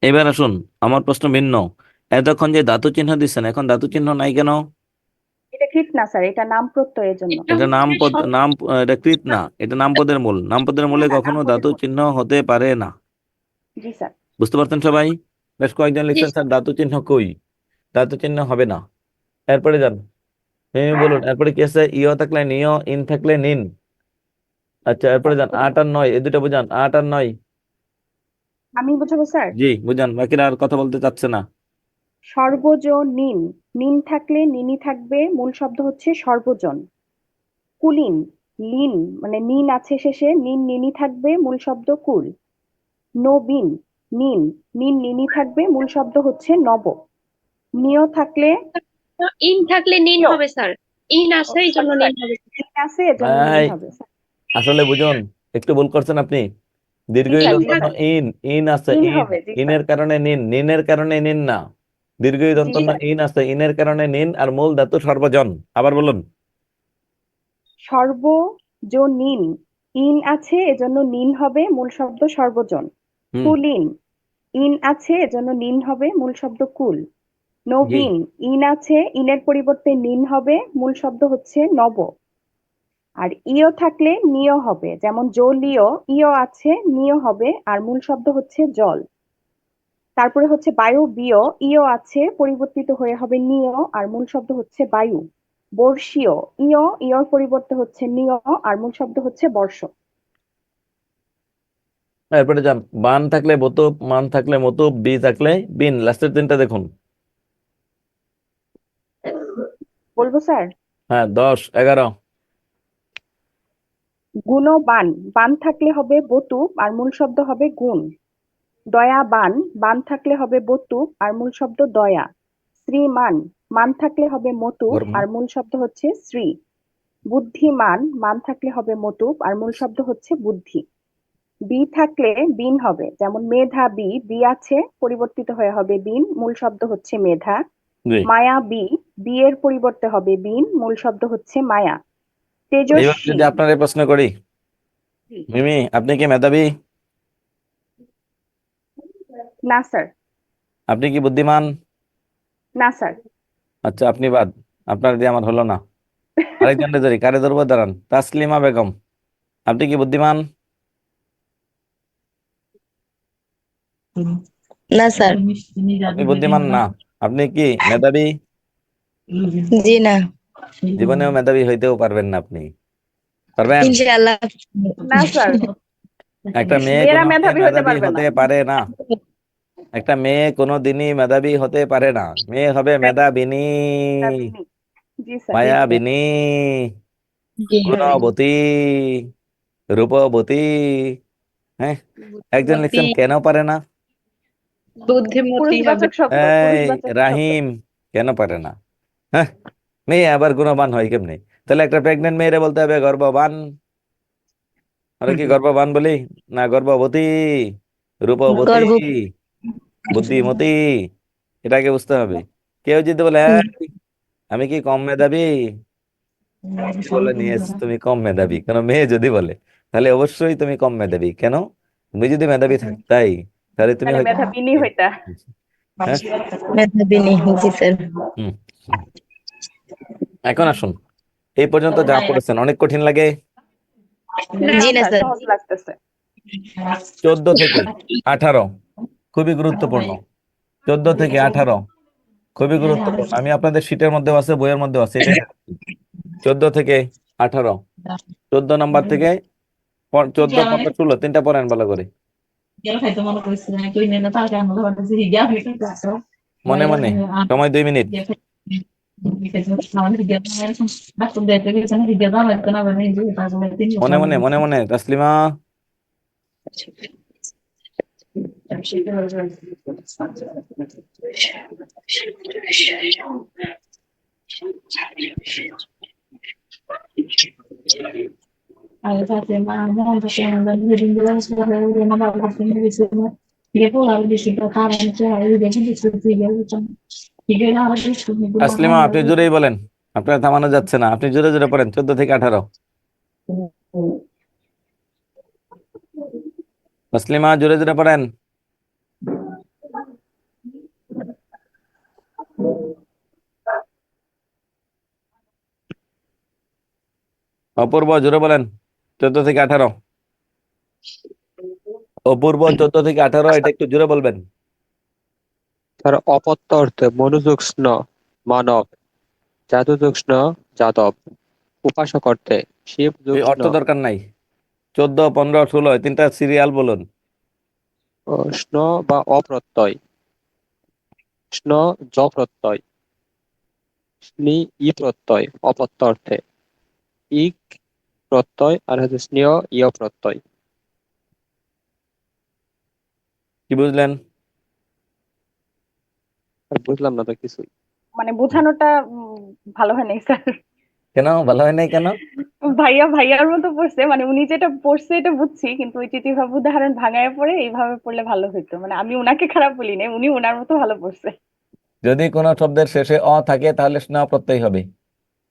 এবার আসুন, আমার প্রশ্ন ভিন্ন। এতক্ষণ যে ধাতু চিহ্ন দিচ্ছেন, এখন ধাতু চিহ্ন নাই কেন? এটা কৃত না স্যার, এটা নাম প্রত্যয়ের জন্য। এটা এটা নাম হচ্ছে পদ, নাম এটা কৃত না, এটা নাম পদের মূল। নাম পদের মূলে না, কখনো নাম পদের ধাতু মূল। চিহ্ন হতে পারে না। জি স্যার। বুঝতে পারছেন সবাই? বেশ কয়েকজন জি লিখছেন স্যার ধাতু চিহ্ন কই, ধাতু চিহ্ন হবে না। এরপরে যান, বলুন এরপরে কি আছে? ইয় থাকলে নিয়, ইন থাকলে নিন। আচ্ছা, এরপরে যান 8 আর 9, এই দুটো বুঝান, 8 আর 9। আমি বুঝাবো স্যার। জি বুঝান, বাকিরা আর কথা বলতে চাচ্ছে না। সর্বজনীন, নিন থাকলে নিনি থাকবে, মূল শব্দ হচ্ছে সর্বজন। কুলীন, লিন মানে নিন আছে শেষে, নিন নিনি থাকবে, মূল শব্দ কুল। নবীন, নিন নিন নিনি থাকবে, মূল শব্দ হচ্ছে নব। নিয় থাকলে ইন থাকলে নিন নিয়, হবে স্যার। ইন আছে এই জন্য সরি নিন স্যার, হবে। নিন আছে এজন্য নিন এই হবে স্যার। আসলে বুঝুন, একটু ভুল করছেন আপনি। দীর্ঘ জি ই স্যার জি দন্তন্য স্যার ইন আছে ইন ইন, হবে জি স্যার ইনের কারণে নিনের কারণে নিন না। দীর্ঘ ই জি দন্তন্য স্যার ইন আছে, ইনের কারণে নিন, আর মূল ধাতু সর্বজন। আবার বলুন। সর্বজনীন ইন আছে এজন্য নিন হবে মূল শব্দ সর্বজন। হুম। কুলীন ইন আছে এজন্য নিন হবে মূল শব্দ কুল। জি। নবীন ইন আছে ইনের পরিবর্তে নিন হবে মূল শব্দ হচ্ছে নব। আর ইয় থাকলে নিয় হবে, যেমন জলীয় ইয় আছে নিয় হবে আর মূল শব্দ হচ্ছে জল। তারপরে হচ্ছে বায়বীয় ইয় আছে পরিবর্তিত হয়ে হবে নিয় আর মূল শব্দ হচ্ছে বায়ু। বর্ষীয় ইয়র পরিবর্তে হচ্ছে নিয় আর মূল শব্দ হচ্ছে বর্ষ। এরপরে যান, বান থাকলে বতুপ, মান থাকলে মতুপ, বি থাকলে বিন। লাস্টের তিনটা দেখুন। বলবো স্যার? হ্যাঁ, 10, 11। গুণবান বান থাকলে হবে বতুপ আর মূল শব্দ হবে গুণ। দয়াবান বান থাকলে হবে বতুপ আর মূল শব্দ দয়া। শ্রীমান মান থাকলে হবে মতুপ গরম। আর মূল শব্দ হচ্ছে শ্রী। বুদ্ধিমান মান থাকলে হবে মতুপ আর মূল শব্দ হচ্ছে বুদ্ধি। বি থাকলে বিন হবে, যেমন মেধাবী বি আছে পরিবর্তিত হয়ে হবে বিন, মূল শব্দ হচ্ছে মেধা। জি। মায়াবী বি এর পরিবর্তে হবে বিন, মূল শব্দ হচ্ছে মায়া। এইবার তেজস্বী যদি আপনার প্রশ্ন করি, মিমি আপনি কি মেধাবী? না স্যার। আপনি কি বুদ্ধিমান? না স্যার। আচ্ছা, আপনি বাদ। আপনার দিয়ে আমার হলো না। আরেকজনকে ধরি, কারে ধরবো? দাঁড়ান। তাসলিমা বেগম, আপনি কি বুদ্ধিমান? না স্যার। আপনি বুদ্ধিমান না। আপনি কি মেধাবী? জি না। জীবনেও মেধাবী হইতেও পারবেন না আপনি। পারবেন? ইনশাআল্লাহ। না স্যার, একটা মেয়ে মেয়েরা কোনোদিন মেধাবী হতে মেধাবী পারবে না। হতে পারে না। একটা মেয়ে কোনোদিনই মেধাবী হতে পারে না। মেয়ে হবে মেধাবিনী, মেধাবিনী। জি স্যার। মায়াবিনী, গুণবতী, রূপবতী। হ্যাঁ, একজন বুদ্ধিমতী, লিখছেন কেন পারে না। বুদ্ধিমতী হবে। পুরুষবাচক শব্দ, এই পুরুষবাচক শব্দ। রাহিম, কেন পারে না? হ্যাঁ, মেয়ে আবার গুণবান হয় কেমনে? তাহলে একটা প্রেগনেন্ট মেয়েরে বলতে হবে গর্ভবান। আমরা কি গর্ভবান বলি? না, গর্ভবতী, রূপবতী, গর্ব। বুদ্ধিমতী। এটাকে বুঝতে হবে। কেউ যদি বলে "এই, আমি কি কম মেধাবী?" বলেন ইয়েস, তুমি কম মেধাবী। কেন? মেয়ে যদি বলে, তাহলে অবশ্যই তুমি কম মেধাবী। কেন? তুমি যদি মেধাবী থাকতাই, তাহলে তুমি তাহলে হয়তো। মেধাবিনী হইতা। হ্যাঁ। মেধাবিনী। জি স্যার। হুম। এখন আসুন, এই পর্যন্ত যা পড়েছেন অনেক কঠিন লাগে। না জি না স্যার, স্যার। সহজ লাগতেছে। 14 থেকে 18 খুবই গুরুত্বপূর্ণ। 14 থেকে 18 খুবই গুরুত্বপূর্ণ। আমি আপনাদের শীটের মধ্যেও আছে, বইয়ের মধ্যেও আছে, এটাই দেখাচ্ছি। 14 থেকে 18, 14 নাম্বার থেকে 14, 15, 16 তিনটা পড়েন ভালো করে মনে মনে। সময় 2 মিনিট। মনে মনে, মনে মনে। তাসলিমা, তাসলিমা আপনি জোরেই বলেন, আপনার থামানো যাচ্ছে না। আপনি জোরে জোরে পড়েন। 14 থেকে 18। তাসলিমা জোরে জোরে পড়েন। অপূর্ব জোরে বলেন। 14 থেকে 18। অপূর্ব, 14 থেকে 18, এটা একটু জোরে বলবেন। তার অপত্য অর্থে মনোযোগস্ন মানব, যাদুযোগস্ন যাদব, উপাসক অর্থে শিব এই যোগস্ন অর্থ দরকার নাই। 14, 15, 16 এই তিনটা সিরিয়াল বলুন। স্ন বা অপ্রত্যয়, স্ন জ প্রত্যয়, স্নি ই প্রত্যয় অপত্য অর্থে, ইক প্রত্যয়, আর হচ্ছে স্নেহ ইয় প্রত্যয়। কি বুঝলেন? আর বুঝলাম না তো কিছুই। মানে বোঝানোটা ভালো হয় নাই স্যার। কেন ভালো হয় নাই কেন? ভাইয়া ভাইয়ার মতো পড়ছে, মানে উনি যেটা পড়ছে এটা বুঝছি, কিন্তু ওই যেভাবে উদাহরণ ভাঙায় পড়ে এইভাবে পড়লে ভালো হতো। মানে আমি উনাকে খারাপ বলি না, উনি ওনার মতো ভালো পড়ছে। যদি কোনো শব্দের শেষে অ থাকে তাহলে স্ন প্রত্যয় হবে।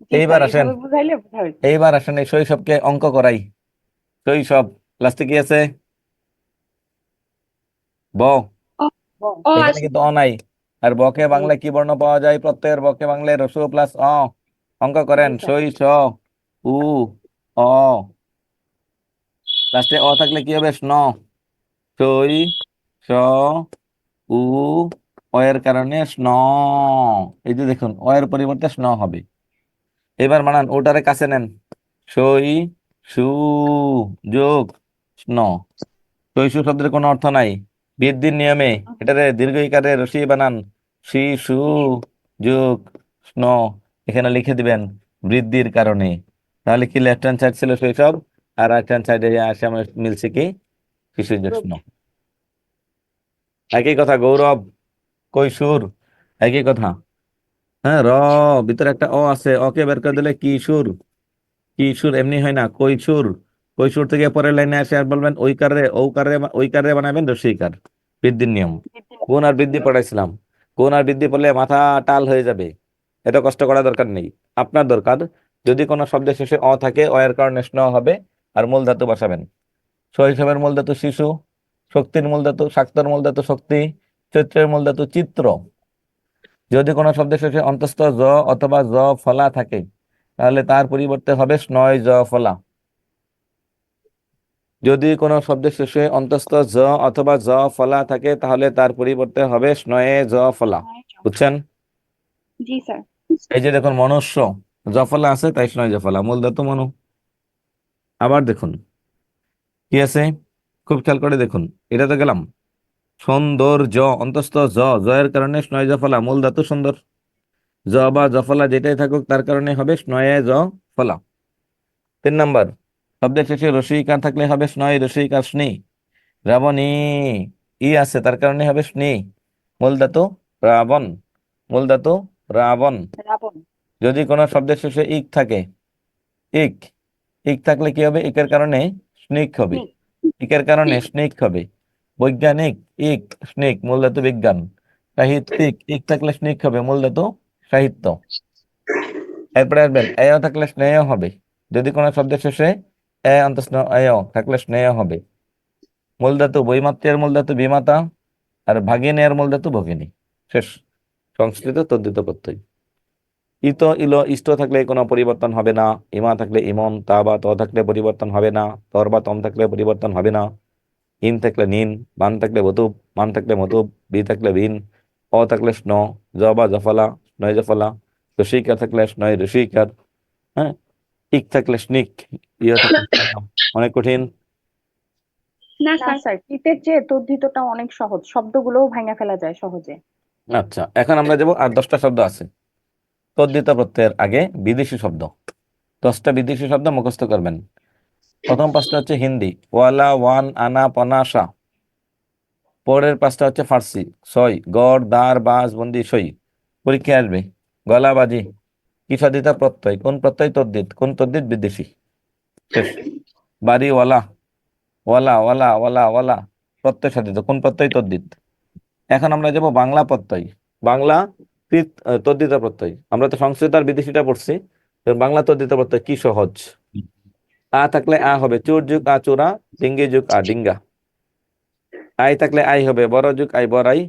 জি এইবার স্যার, আসেন, এইভাবে বুঝাইলে বোঝা হইতো। এইবার আসেন এই শৈশবকে অঙ্ক করাই। শৈশব লাস্টে কি আছে? ব। অ বল। অ এখানে আছে। কিন্তু অ নাই। আর বকে জি বাংলায় কি বর্ণ পাওয়া যায়? প্রত্যয়ের বকে বাংলায় রসু প্লাস অ। অঙ্ক করেন। জি স্যার। সই স উ অ, লাস্টে অ থাকলে কি হবে? স্ন। সই স উ, অ এর কারণে স্ন। এই যে দেখুন, অ এর পরিবর্তে স্ন হবে। এবার বানান, ওটারে কাছে নেন। সই সু যোগ স্ন। সই সু শব্দের কোনো অর্থ নাই। বৃদ্ধির নিয়মে এটারে দীর্ঘ ইকারে রসি বানান। শিশু যোগ স্ন, এখানে লিখে দিবেন বৃদ্ধির কারণে। তাহলে কি লেফট হ্যান্ড সাইড ছিল শৈশব, আর রাইট হ্যান্ড সাইডে আসে আমার মিলছে কি? শিশু যোগ স্ন। একই কথা। গৌরব, কৈশোর, একই কথা। হ্যাঁ, ভিতরে একটা অ আছে, অকে বের করে দিলে কিশোর। কিশোর এমনি হয় না, কৈশোর। কৈশোর থেকে পরের লাইনে আসে আর বলবেন ঐকারে ঔকারে, ঐকারে বানাবেন রসইকার। বৃদ্ধির নিয়ম। গুণ আর বৃদ্ধি পড়াইছিলাম। গুণ আর বৃদ্ধি পড়লে মাথা টাল হয়ে যাবে, এত কষ্ট করা দরকার নেই। আপনার দরকার, যদি কোনো শব্দের শেষে অ থাকে, অ এর কারণে স্ন হবে, আর মূল ধাতু বসাবেন। শৈশবের মূল ধাতু শিশু, শক্তির মূল ধাতু শাক্তর মূল ধাতু শক্তি, চৈত্রের মূল ধাতু চিত্র। যদি কোনো শব্দের শেষে অন্তস্থ জ অথবা জ ফলা থাকে, তাহলে তার পরিবর্তে হবে স্নয় জ ফলা। যদি কোনো শব্দের শেষে অন্তস্থ জ অথবা জ ফলা থাকে, তাহলে তার পরিবর্তে হবে স্নয়ে জ ফলা। বুঝছেন? জি স্যার। এই যে দেখুন, মনুষ্য জফলা আছে, তাই স্নয় জফলা, মূল ধাতু মনু। আবার দেখুন কি আছে, খুব খেয়াল করে দেখুন। এটাতে গেলাম, সৌন্দর্য অন্তস্থ জ, জয়ের কারণে স্নয় জফলা, মূল ধাতু সুন্দর। জ বা জফলা যেটাই থাকুক, তার কারণে হবে স্নয়ে জ ফলা। 3 নাম্বার, শব্দের শেষে রসইকার থাকলে হবে স্নয় রসইকার স্নি। রাবণী, ই আছে, তার কারণে হবে স্নি। মূল ধাতু রাবণ, মূল ধাতু রাবণ। রাবণ। যদি কোনো শব্দের শেষে ইক থাকে, ইক, ইক থাকলে কি হবে? ইকের কারণে স্নিক হবে, স্নিক। ইকের কারণে স্নিক হবে। বৈজ্ঞানিক, ইক স্নিক, মূল ধাতু বিজ্ঞান। সাহিত্যিক, ইক থাকলে স্নিক হবে, মূল ধাতু সাহিত্য। এরপরে আসবেন, এয় থাকলে স্নেহ হবে। যদি কোনো শব্দের শেষে এ অন্তঃস্ন এয় থাকলে স্নেহ হবে। মূল ধাতু বৈমাত্রের মূল ধাতু বিমাতা, আর ভাগিনের মূল ধাতু ভগিনী। শেষ। সংস্কৃত তদ্ধিত প্রত্যয়। ইত ইল ইষ্ট থাকলে কোনো পরিবর্তন হবে না। ইমা থাকলে ইমন, তা বা ত থাকলে পরিবর্তন হবে না। তর বা তম থাকলে পরিবর্তন হবে না। ইন থাকলে নিন, বান থাকলে বতুব, মান থাকলে মতুব, বি থাকলে বিন, অ থাকলে স্ন, জ বা জফলা, স্নয় জফলা। রসিকার থাকলে স্নয় রসিকার। হ্যাঁ, ইক থাকলে স্নিক, ইয় থাকলে স্নেহ। অনেক কঠিন? না না স্যার। স্যার, শীতের চেয়ে তদ্ধিতটা অনেক সহজ, শব্দগুলোও ভাঙা ফেলা যায় সহজে। আচ্ছা, এখন আমরা যাবো, আর 10টা শব্দ আছে। তদ্ধিত প্রত্যয়ের আগে বিদেশি শব্দ, 10টা বিদেশি শব্দ মুখস্থ করবেন। প্রথম 5টা হচ্ছে হিন্দি, ওয়ালা, ওয়ান, আনা, পনা, শাহ। পরের 5টা হচ্ছে ফার্সি, সই, গড়, দাঁড়, বাঁশ, বন্দি, সই। পরীক্ষায় আসবে। গলাবাজি, কি সাধিত প্রত্যয়, কোন প্রত্যয় তদ্ধিত, কোন তদ্ধিত বিদেশি। শেষ। বাড়িওয়ালা, ওয়ালা ওয়ালা ওয়ালা ওয়ালা, প্রত্যয় সাধিত, কোন প্রত্যয় তদ্ধিত। এখন আমরা যাব বাংলা প্রত্যয়। বাংলা তদ্ধিত প্রত্যয়। আমরা তো সংস্কৃত আর বিদেশিটা পড়ছি, তো বাংলা তদ্ধিত প্রত্যয় কি সহজ। আ থাকলে আ হবে চোর যুগ আ চোরা, ডিঙ্গি যুগ আ ডিঙ্গা। আই থাকলে আই হবে বড় যুগ আই বড়াই,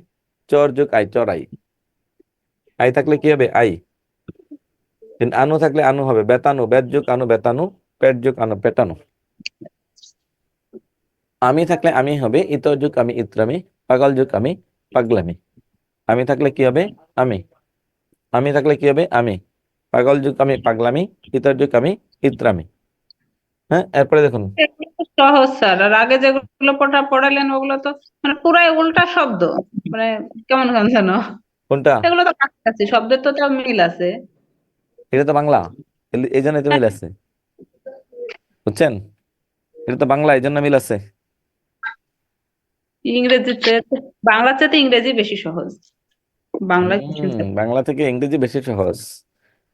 চর যুগ আই চড়াই। আই থাকলে কি হবে? আই। কিন্তু আনু থাকলে আনু হবে বেতানু, বেত যুগ আনু বেতানু, পেট যুগ আনু পেটানু। আমি থাকলে আমি হবে ইতর যুগ আমি ইত্রামি, পাগল যুগ আমি পাগলামি। আমি থাকলে কি হবে? আমি। আমি থাকলে কি হবে? আমি। পাগল যুগ আমি পাগলামি, ইতর যুগ আমি ইত্রামি। হ্যাঁ, এরপরে দেখুন এগুলো তো সহজ স্যার, আর আগে যেগুলো পড়ালেন ওগুলো তো মানে পুরাই উল্টা শব্দ, মানে কেমন কেমন যেন। কোনটা? এগুলো তো কাছাকাছি, শব্দের তো তাও মিল আছে। এটা তো বাংলা, এই জন্য তো মিল আছে, বুঝছেন? এটা তো বাংলা, এই জন্য মিল আছে। ইংরেজিতে, বাংলার চেয়ে ইংরেজি বেশি সহজ। বাংলায় কঠিন থাকে। বাংলা থেকে ইংরেজি বেশি সহজ।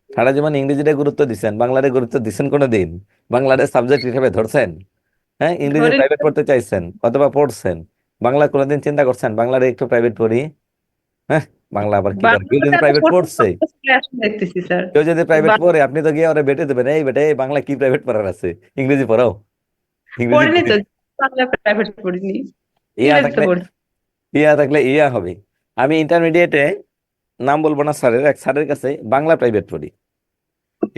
সারা জীবন ইংরেজিটা গুরুত্ব দিচ্ছেন, বাংলারে গুরুত্ব দিচ্ছেন কোনো দিন? বাংলাদেশ সাবজেক্ট হিসেবে ধরছেন? হ্যাঁ, ইংরেজি ধরেন প্রাইভেট পড়তে চাইছেন অথবা পড়ছেন, বাংলা কোনোদিন চিন্তা করছেন বাংলার একটু প্রাইভেট পড়ি? হ্যাঁ, বাংলা আবার কি করে? কেউ বাংলাটা যদি এত প্রাইভেট কঠিন পড়ছে, অবস্থায় আসলে দেখতেছি স্যার। কেউ যদি প্রাইভেট পড়ে, আপনি তো গিয়ে ওরা বেটে দেবেন, এই বেটে এই বাংলা কি প্রাইভেট পড়ার আছে, ইংরেজি পড়াও, ইংরেজি পড়িনি পড়ি। তো, বাংলা প্রাইভেট পড়িনি, ইয়া ইংরেজি তো থাকলে পড়ছি। ইয়া থাকলে ইয়া হবে। আমি ইন্টারমিডিয়েটে, নাম বলবো না স্যারের, এক স্যারের কাছে বাংলা প্রাইভেট পড়ি।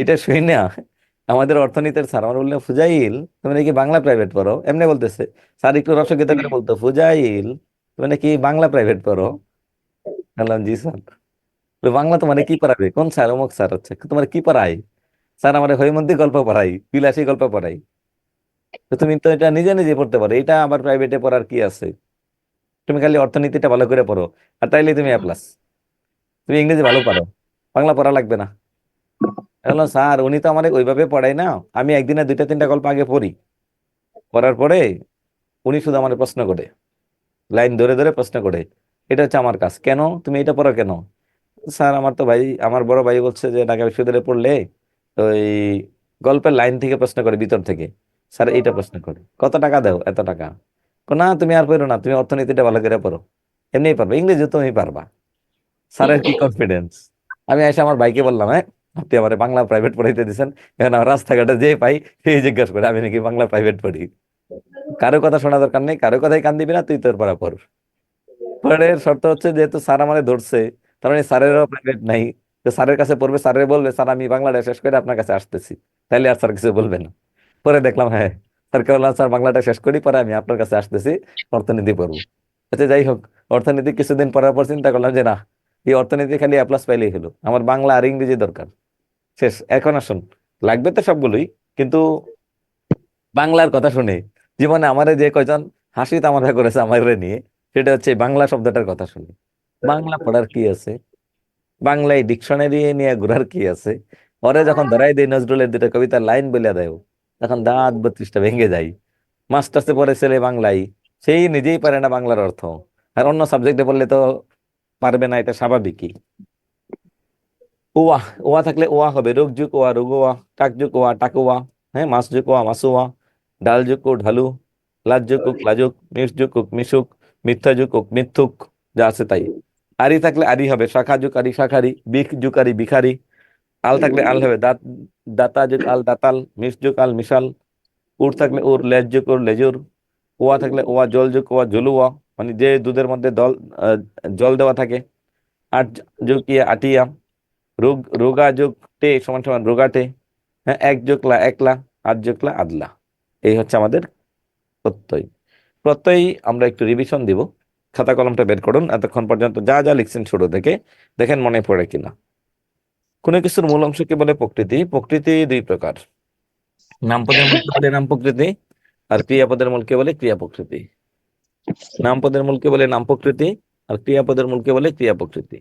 এটা শুনি না, আমাদের অর্থনীতির স্যার আমার বললেন, ফুজাইল তুমি নাকি বাংলা প্রাইভেট পড়ো, এমনি বলতেছে। স্যার একটু রসিকতা করে বলতো, ফুজাইল তুমি নাকি বাংলা প্রাইভেট পড়ো। বললাম জি স্যার। বলে, বাংলা তোমার কি পড়াবে? কোন স্যার? অমুক স্যার। হচ্ছে তোমার কি পড়ায়? স্যার আমার হৈমন্তী গল্প পড়াই, বিলাসী গল্প পড়াই। তো তুমি তো এটা নিজে নিজে পড়তে পারো, এটা আবার প্রাইভেটে পড়ার কি আছে? তুমি খালি অর্থনীতিটা ভালো করে পড়ো, আর তাইলে তুমি এ প্লাস। তুমি ইংরেজি ভালো পারো, বাংলা পড়া লাগবে না। বললাম স্যার উনি তো আমার ওইভাবে পড়ায় না, আমি একদিনে দুইটা তিনটা গল্প আগে পড়ি, পড়ার পরে উনি শুধু আমার প্রশ্ন করে, লাইন ধরে ধরে প্রশ্ন করে, এটা হচ্ছে আমার কাজ। কেন তুমি এটা পড়ো কেন? স্যার আমার তো ভাই, আমার বড় ভাই বলছে যে ঢাকা বিশ্ববিদ্যালয়ে পড়লে ওই গল্পের লাইন থেকে প্রশ্ন করে, ভিতর থেকে। স্যার এইটা প্রশ্ন করে, কত টাকা দাও? এত টাকা। না তুমি আর পড়ো না, তুমি অর্থনীতিটা ভালো করে পড়ো, এমনিই পারবে, ইংরেজি তুমি পারবা। স্যারের কি কনফিডেন্স! আমি এসে আমার ভাইকে বললাম, হ্যাঁ আপনি আমার বাংলা প্রাইভেট পড়াইতে দিচ্ছেন, এখন আমার রাস্তাঘাটে যে পাই সেই জিজ্ঞাসা করে আমি নাকি বাংলা প্রাইভেট পড়ি। কারো কথা শোনা দরকার নেই, কারো কথাই কান দিবি না, তুই তোর পড়া পড়। পরের শর্ত হচ্ছে, যেহেতু স্যার আমারে ধরছে, তার মানে স্যারেরও প্রাইভেট নাই। তো স্যারের কাছে পড়বে, স্যারের বলবে স্যার আমি বাংলাটা শেষ করে আপনার কাছে আসতেছি, তাইলে আর স্যার কিছু বলবে না। পরে দেখলাম, হ্যাঁ, স্যারকে বললাম স্যার বাংলাটা শেষ করি, পরে আমি আপনার কাছে আসতেছি, অর্থনীতি পড়বো। আচ্ছা যাই হোক, অর্থনীতি কিছুদিন পড়ার পর চিন্তা করলাম যে না, এই অর্থনীতি খালি এ প্লাস পাইলেই হলো, আমার বাংলা আর ইংরেজি দরকার। শেষ। এখন আসুন, লাগবে তো সবগুলোই, কিন্তু বাংলার কথা শুনে জীবনে আমারে যে কয়জন হাসি তামাশা করেছে আমারে নিয়ে, সেটা হচ্ছে এই বাংলা শব্দটার কথা শুনে। বাংলা পড়ার কি আছে, বাংলায় ডিকশনারি নিয়ে ঘোরার কি আছে? ওরে যখন ধরাই দেয় নজরুলের দুটো কবিতার লাইন বলে দেয়, তখন দাঁত 32টা ভেঙে যায়। মাস্টার্সে পড়ে ছেলে বাংলায়, সেই নিজেই পারে না বাংলার অর্থ, আর অন্য সাবজেক্টে পড়লে তো পারবে না, এটা স্বাভাবিকই। ওয়া, ওয়া থাকলে ওয়া হবে, রোগ যুগ ওয়া রোগোয়া, টাক যুগ ওয়া টাকুয়া, হ্যাঁ, মাস যুগ ওয়া মাসুয়া, ডাল যুগ ও ঢালু, লাজ যুগ ওক লাজুক, মিশ যুগ ওক মিশুক, মিথ্যা যুগ ওক মিথ্যুক, যা আছে তাই। আরি থাকলে আরি হবে, শাখা যুগ আরি শাখারি, বিখ যুগ আরি বিখারি, আল থাকলে আল হবে, দাতা যুগ আল দাতাল, মিশ যুগ আল মিশাল, উর থাকলে উর, লেজ যুগ ওর লেজুর, ওয়া থাকলে ওয়া, জল যুগ ওয়া জলুয়া, মানে যে দুধের মধ্যে আহ, জল দেওয়া থাকে। আট যুগ ইয়া আটিয়া, রোগা যোগ টে সমান সমান রোগাটে, হ্যাঁ, এক যোগলা একলা, আধ যোগলা আদলা। এই হচ্ছে আমাদের প্রত্যয়। প্রত্যয় আমরা একটু রিভিশন দিব। খাতা কলমটা বের করুন, এতক্ষণ পর্যন্ত যা যা লিখছেন শুরু থেকে দেখেন মনে পড়ে কিনা। কোনো কিছুর মূল অংশকে বলে প্রকৃতি। প্রকৃতি দুই প্রকার, নামপদের মূলকে বলে নাম প্রকৃতি, আর ক্রিয়াপদের মূলকে বলে ক্রিয়া প্রকৃতি। নামপদের মূলকে বলে নাম প্রকৃতি, আর ক্রিয়াপদের মূলকে বলে ক্রিয়া প্রকৃতি।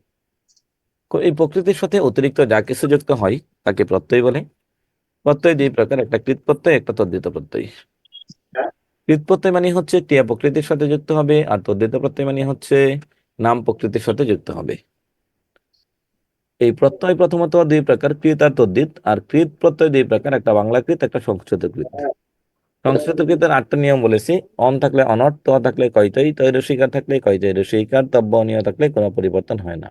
এই প্রকৃতির সাথে অতিরিক্ত যা কিছু যুক্ত হয় তাকে প্রত্যয় বলে। প্রত্যয় দুই প্রকার, একটা কৃত প্রত্যয়, একটা তদ্ধিত প্রত্যয়। কৃত প্রত্যয় মানে হচ্ছে ক্রিয়া প্রকৃতির সাথে যুক্ত হবে, আর তদ্ধিত প্রত্যয় মানে হচ্ছে নাম প্রকৃতির সাথে যুক্ত হবে। এই প্রত্যয় প্রথমত দুই প্রকার, কৃত আর তদ্ধিত। আর কৃত প্রত্যয় দুই প্রকার, একটা বাংলা কৃত, একটা সংস্কৃত কৃত। সংস্কৃত কৃতের 8টা নিয়ম বলেছি। অন থাকলে অনট, ত থাকলে কয়তই, তৈ রসিকার থাকলে কয়তই রসিকার, তব্য অনিয় থাকলে কোনো পরিবর্তন হয় না।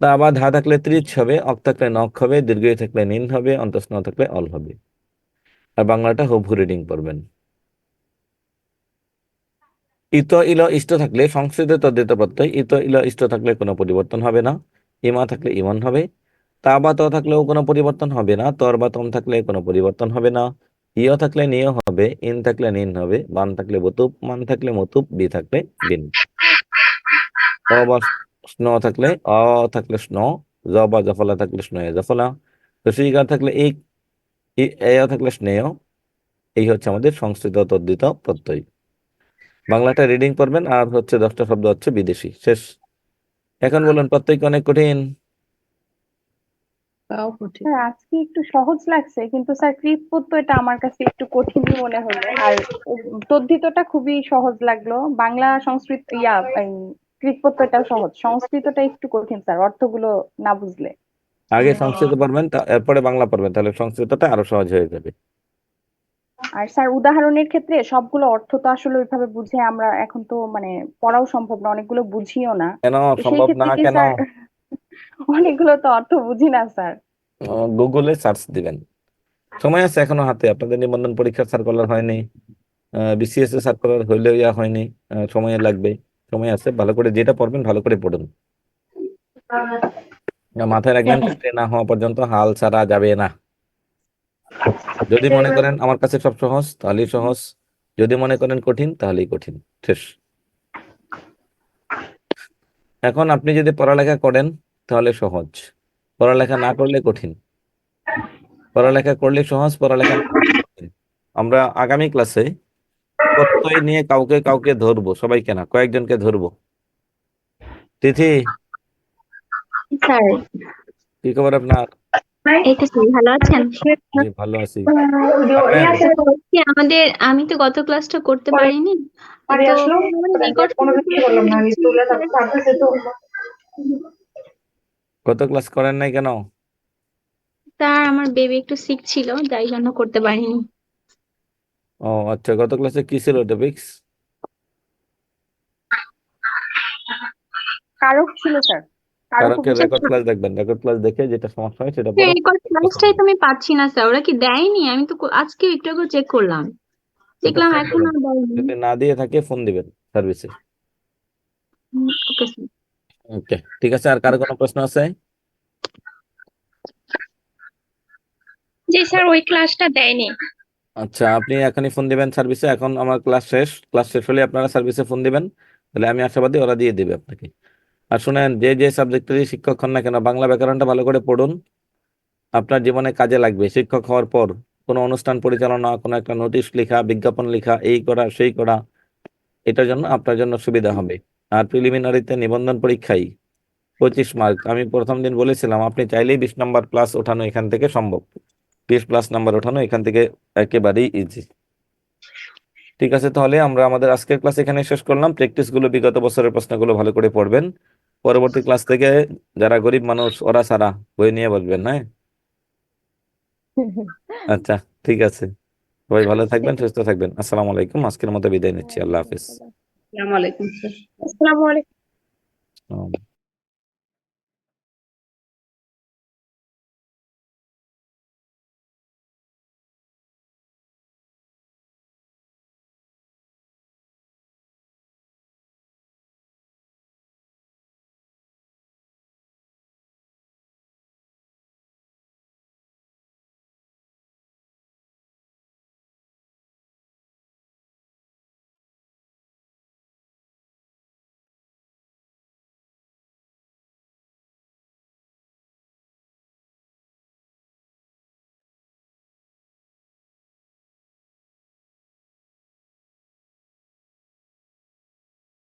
তা আবার ধা থাকলে ত্রিচ হবে, অক থাকলে নখ হবে, দীর্ঘই থাকলে নিন হবে, অন্তঃস্ন থাকলে অল হবে। আর বাংলাটা হুবহু রিডিং করবেন। ইত ইল ইষ্ট থাকলে সংস্কৃত তদ্ধিত প্রত্যয়, ইত ইল ইষ্ট থাকলে কোনো পরিবর্তন হবে না। ইমা থাকলে ইমন হবে। তা বা ত থাকলেও কোনো পরিবর্তন হবে না। তর বা তম থাকলে কোনো পরিবর্তন হবে না। ইয় থাকলে নিয় হবে, ইন থাকলে নিন হবে, বান থাকলে বতুপ, মান থাকলে মতুপ, বি থাকলে বিন। অ বা স্ন থাকলে অ থাকলে স্ন, জ বা জফলা থাকলে স্নয়ে জফলা, রসিকার থাকলে এক, এ থাকলে স্নেয়। এই হচ্ছে আমাদের সংস্কৃত তদ্ধিত প্রত্যয়। বাংলাটা রিডিং করবেন, আর হচ্ছে 10টা শব্দ হচ্ছে বিদেশি। শেষ। এখন বলুন, প্রত্যয় কি অনেক কঠিন? তাও কঠিন। স্যার আজকে একটু সহজ লাগছে, কিন্তু স্যার কৃত প্রত্যয়টা আমার কাছে একটু কঠিনই মনে হলো। আর তদ্ধিতটা খুবই সহজ লাগলো। বাংলা সংস্কৃত এই কৃত প্রত্যয়টাও সহজ, সংস্কৃতটা একটু কঠিন স্যার, অর্থগুলো না বুঝলে। আগে সংস্কৃত পড়বেন এরপরে বাংলা পড়বেন, তাহলে সংস্কৃতটা আরো সহজ হয়ে যাবে। আর স্যার উদাহরণের ক্ষেত্রে সবগুলো অর্থ তো আসলে ওইভাবে বুঝে আমরা এখন তো মানে পড়াও সম্ভব না, অনেকগুলো বুঝিও না। কেন তো সেই সম্ভব না? ক্ষেত্রে কি কেন? স্যার অনেকগুলো তো অর্থ বুঝি না স্যার। গুগলে সার্চ দিবেন, সময় আছে এখনো হাতে। আপনাদের নিবন্ধন পরীক্ষার সার্কুলার হয়নি, বিসিএস এর সার্কুলার হইলেও হয়নি, সময় লাগবে। সময় আছে, ভালো করে যেটা পড়বেন ভালো করে পড়ুন। মাথায় রাখবেন, চাকরি না হওয়া পর্যন্ত হাল ছাড়া যাবে না। যদি মনে করেন আমার কাছে সব সহজ তাহলেই সহজ, যদি মনে করেন কঠিন তাহলেই কঠিন, শেষ। এখন আপনি যদি পড়ালেখা করেন তাহলে সহজ, পড়ালেখা না করলে কঠিন। পড়ালেখা করলে সহজ, পড়ালেখা না করলে কঠিন। আমরা আগামী ক্লাসে প্রত্যয় নিয়ে কাউকে কাউকে ধরবো, সবাইকে না, কয়েকজনকে ধরবো। তিথি, স্যার কি খবর আপনার? এই তো স্যার ভালো আছেন? জি ভালো আছি। পারবেন? বলছি আমি তো গত ক্লাসটা করতে পারিনি, তো রেকর্ড কত ক্লাস করেন নাই কেন? স্যার আমার বেবি একটু সিক ছিল, তাই জন্য করতে পারিনি। ও আচ্ছা, গত ক্লাসে কি ছিল টপিকস? কারক ছিল স্যার, কারক কারকের রেকর্ড ক্লাস দেখবেন, রেকর্ড ক্লাস দেখে যেটা সমস্যা হয় সেটা পড়ো। রেকর্ড ক্লাসটাই তো আমি পাচ্ছি না স্যার, ওরা কি দেয়নি? আমি তো আজকে একটু আগে চেক করলাম, সেটা দেখলাম চেক এখনো করবেন, দেয়নি। যদি না দিয়ে থাকে ফোন দিবেন সার্ভিসে। Okay sir. ওকে, ঠিক আছে। আর কারো কোনো প্রশ্ন আছে? জি স্যার, ওই ক্লাসটা দেয়নি। আচ্ছা, আপনি এখনই ফোন দিবেন সার্ভিসে। এখন আমার ক্লাস শেষ, ক্লাস শেষ হলে আপনারা সার্ভিসে ফোন দিবেন, তাহলে আমি আশাবাদী ওরা দিয়ে দেবে আপনাকে। আর শুনেন, যে যে সাবজেক্টেরই শিক্ষক হন না কেন, বাংলা ব্যাকরণটা ভালো করে পড়ুন, আপনার জীবনে কাজে লাগবে। শিক্ষক হওয়ার পর কোনো অনুষ্ঠান পরিচালনা, কোনো একটা নোটিশ লেখা, বিজ্ঞাপন লেখা, এই করা সেই করা, এটার জন্য আপনার জন্য সুবিধা হবে। আর প্রিলিমিনারিতে নিবন্ধন পরীক্ষায় 25 মার্ক, আমি প্রথম দিন বলেছিলাম, আপনি চাইলেই 20 নাম্বার প্লাস ওঠানো এখান থেকে সম্ভব। 20+ নাম্বার ওঠানো এখান থেকে একেবারেই ইজি। ঠিক আছে, তাহলে আমরা আমাদের আজকের ক্লাস এখানে শেষ করলাম। প্র্যাকটিস গুলো, বিগত বছরের প্রশ্নগুলো ভালো করে পড়বেন। পরবর্তী ক্লাস থেকে যারা গরিব মানুষ ওরা সারা বই নিয়ে বসবেন, হ্যাঁ? আচ্ছা, ঠিক আছে। সবাই ভালো থাকবেন, সুস্থ থাকবেন। আসসালামু আলাইকুম। আজকের মতো বিদায় নিচ্ছি। আল্লাহ হাফিজ। আসসালামু আলাইকুম স্যার। আসসালামু আলাইকুম।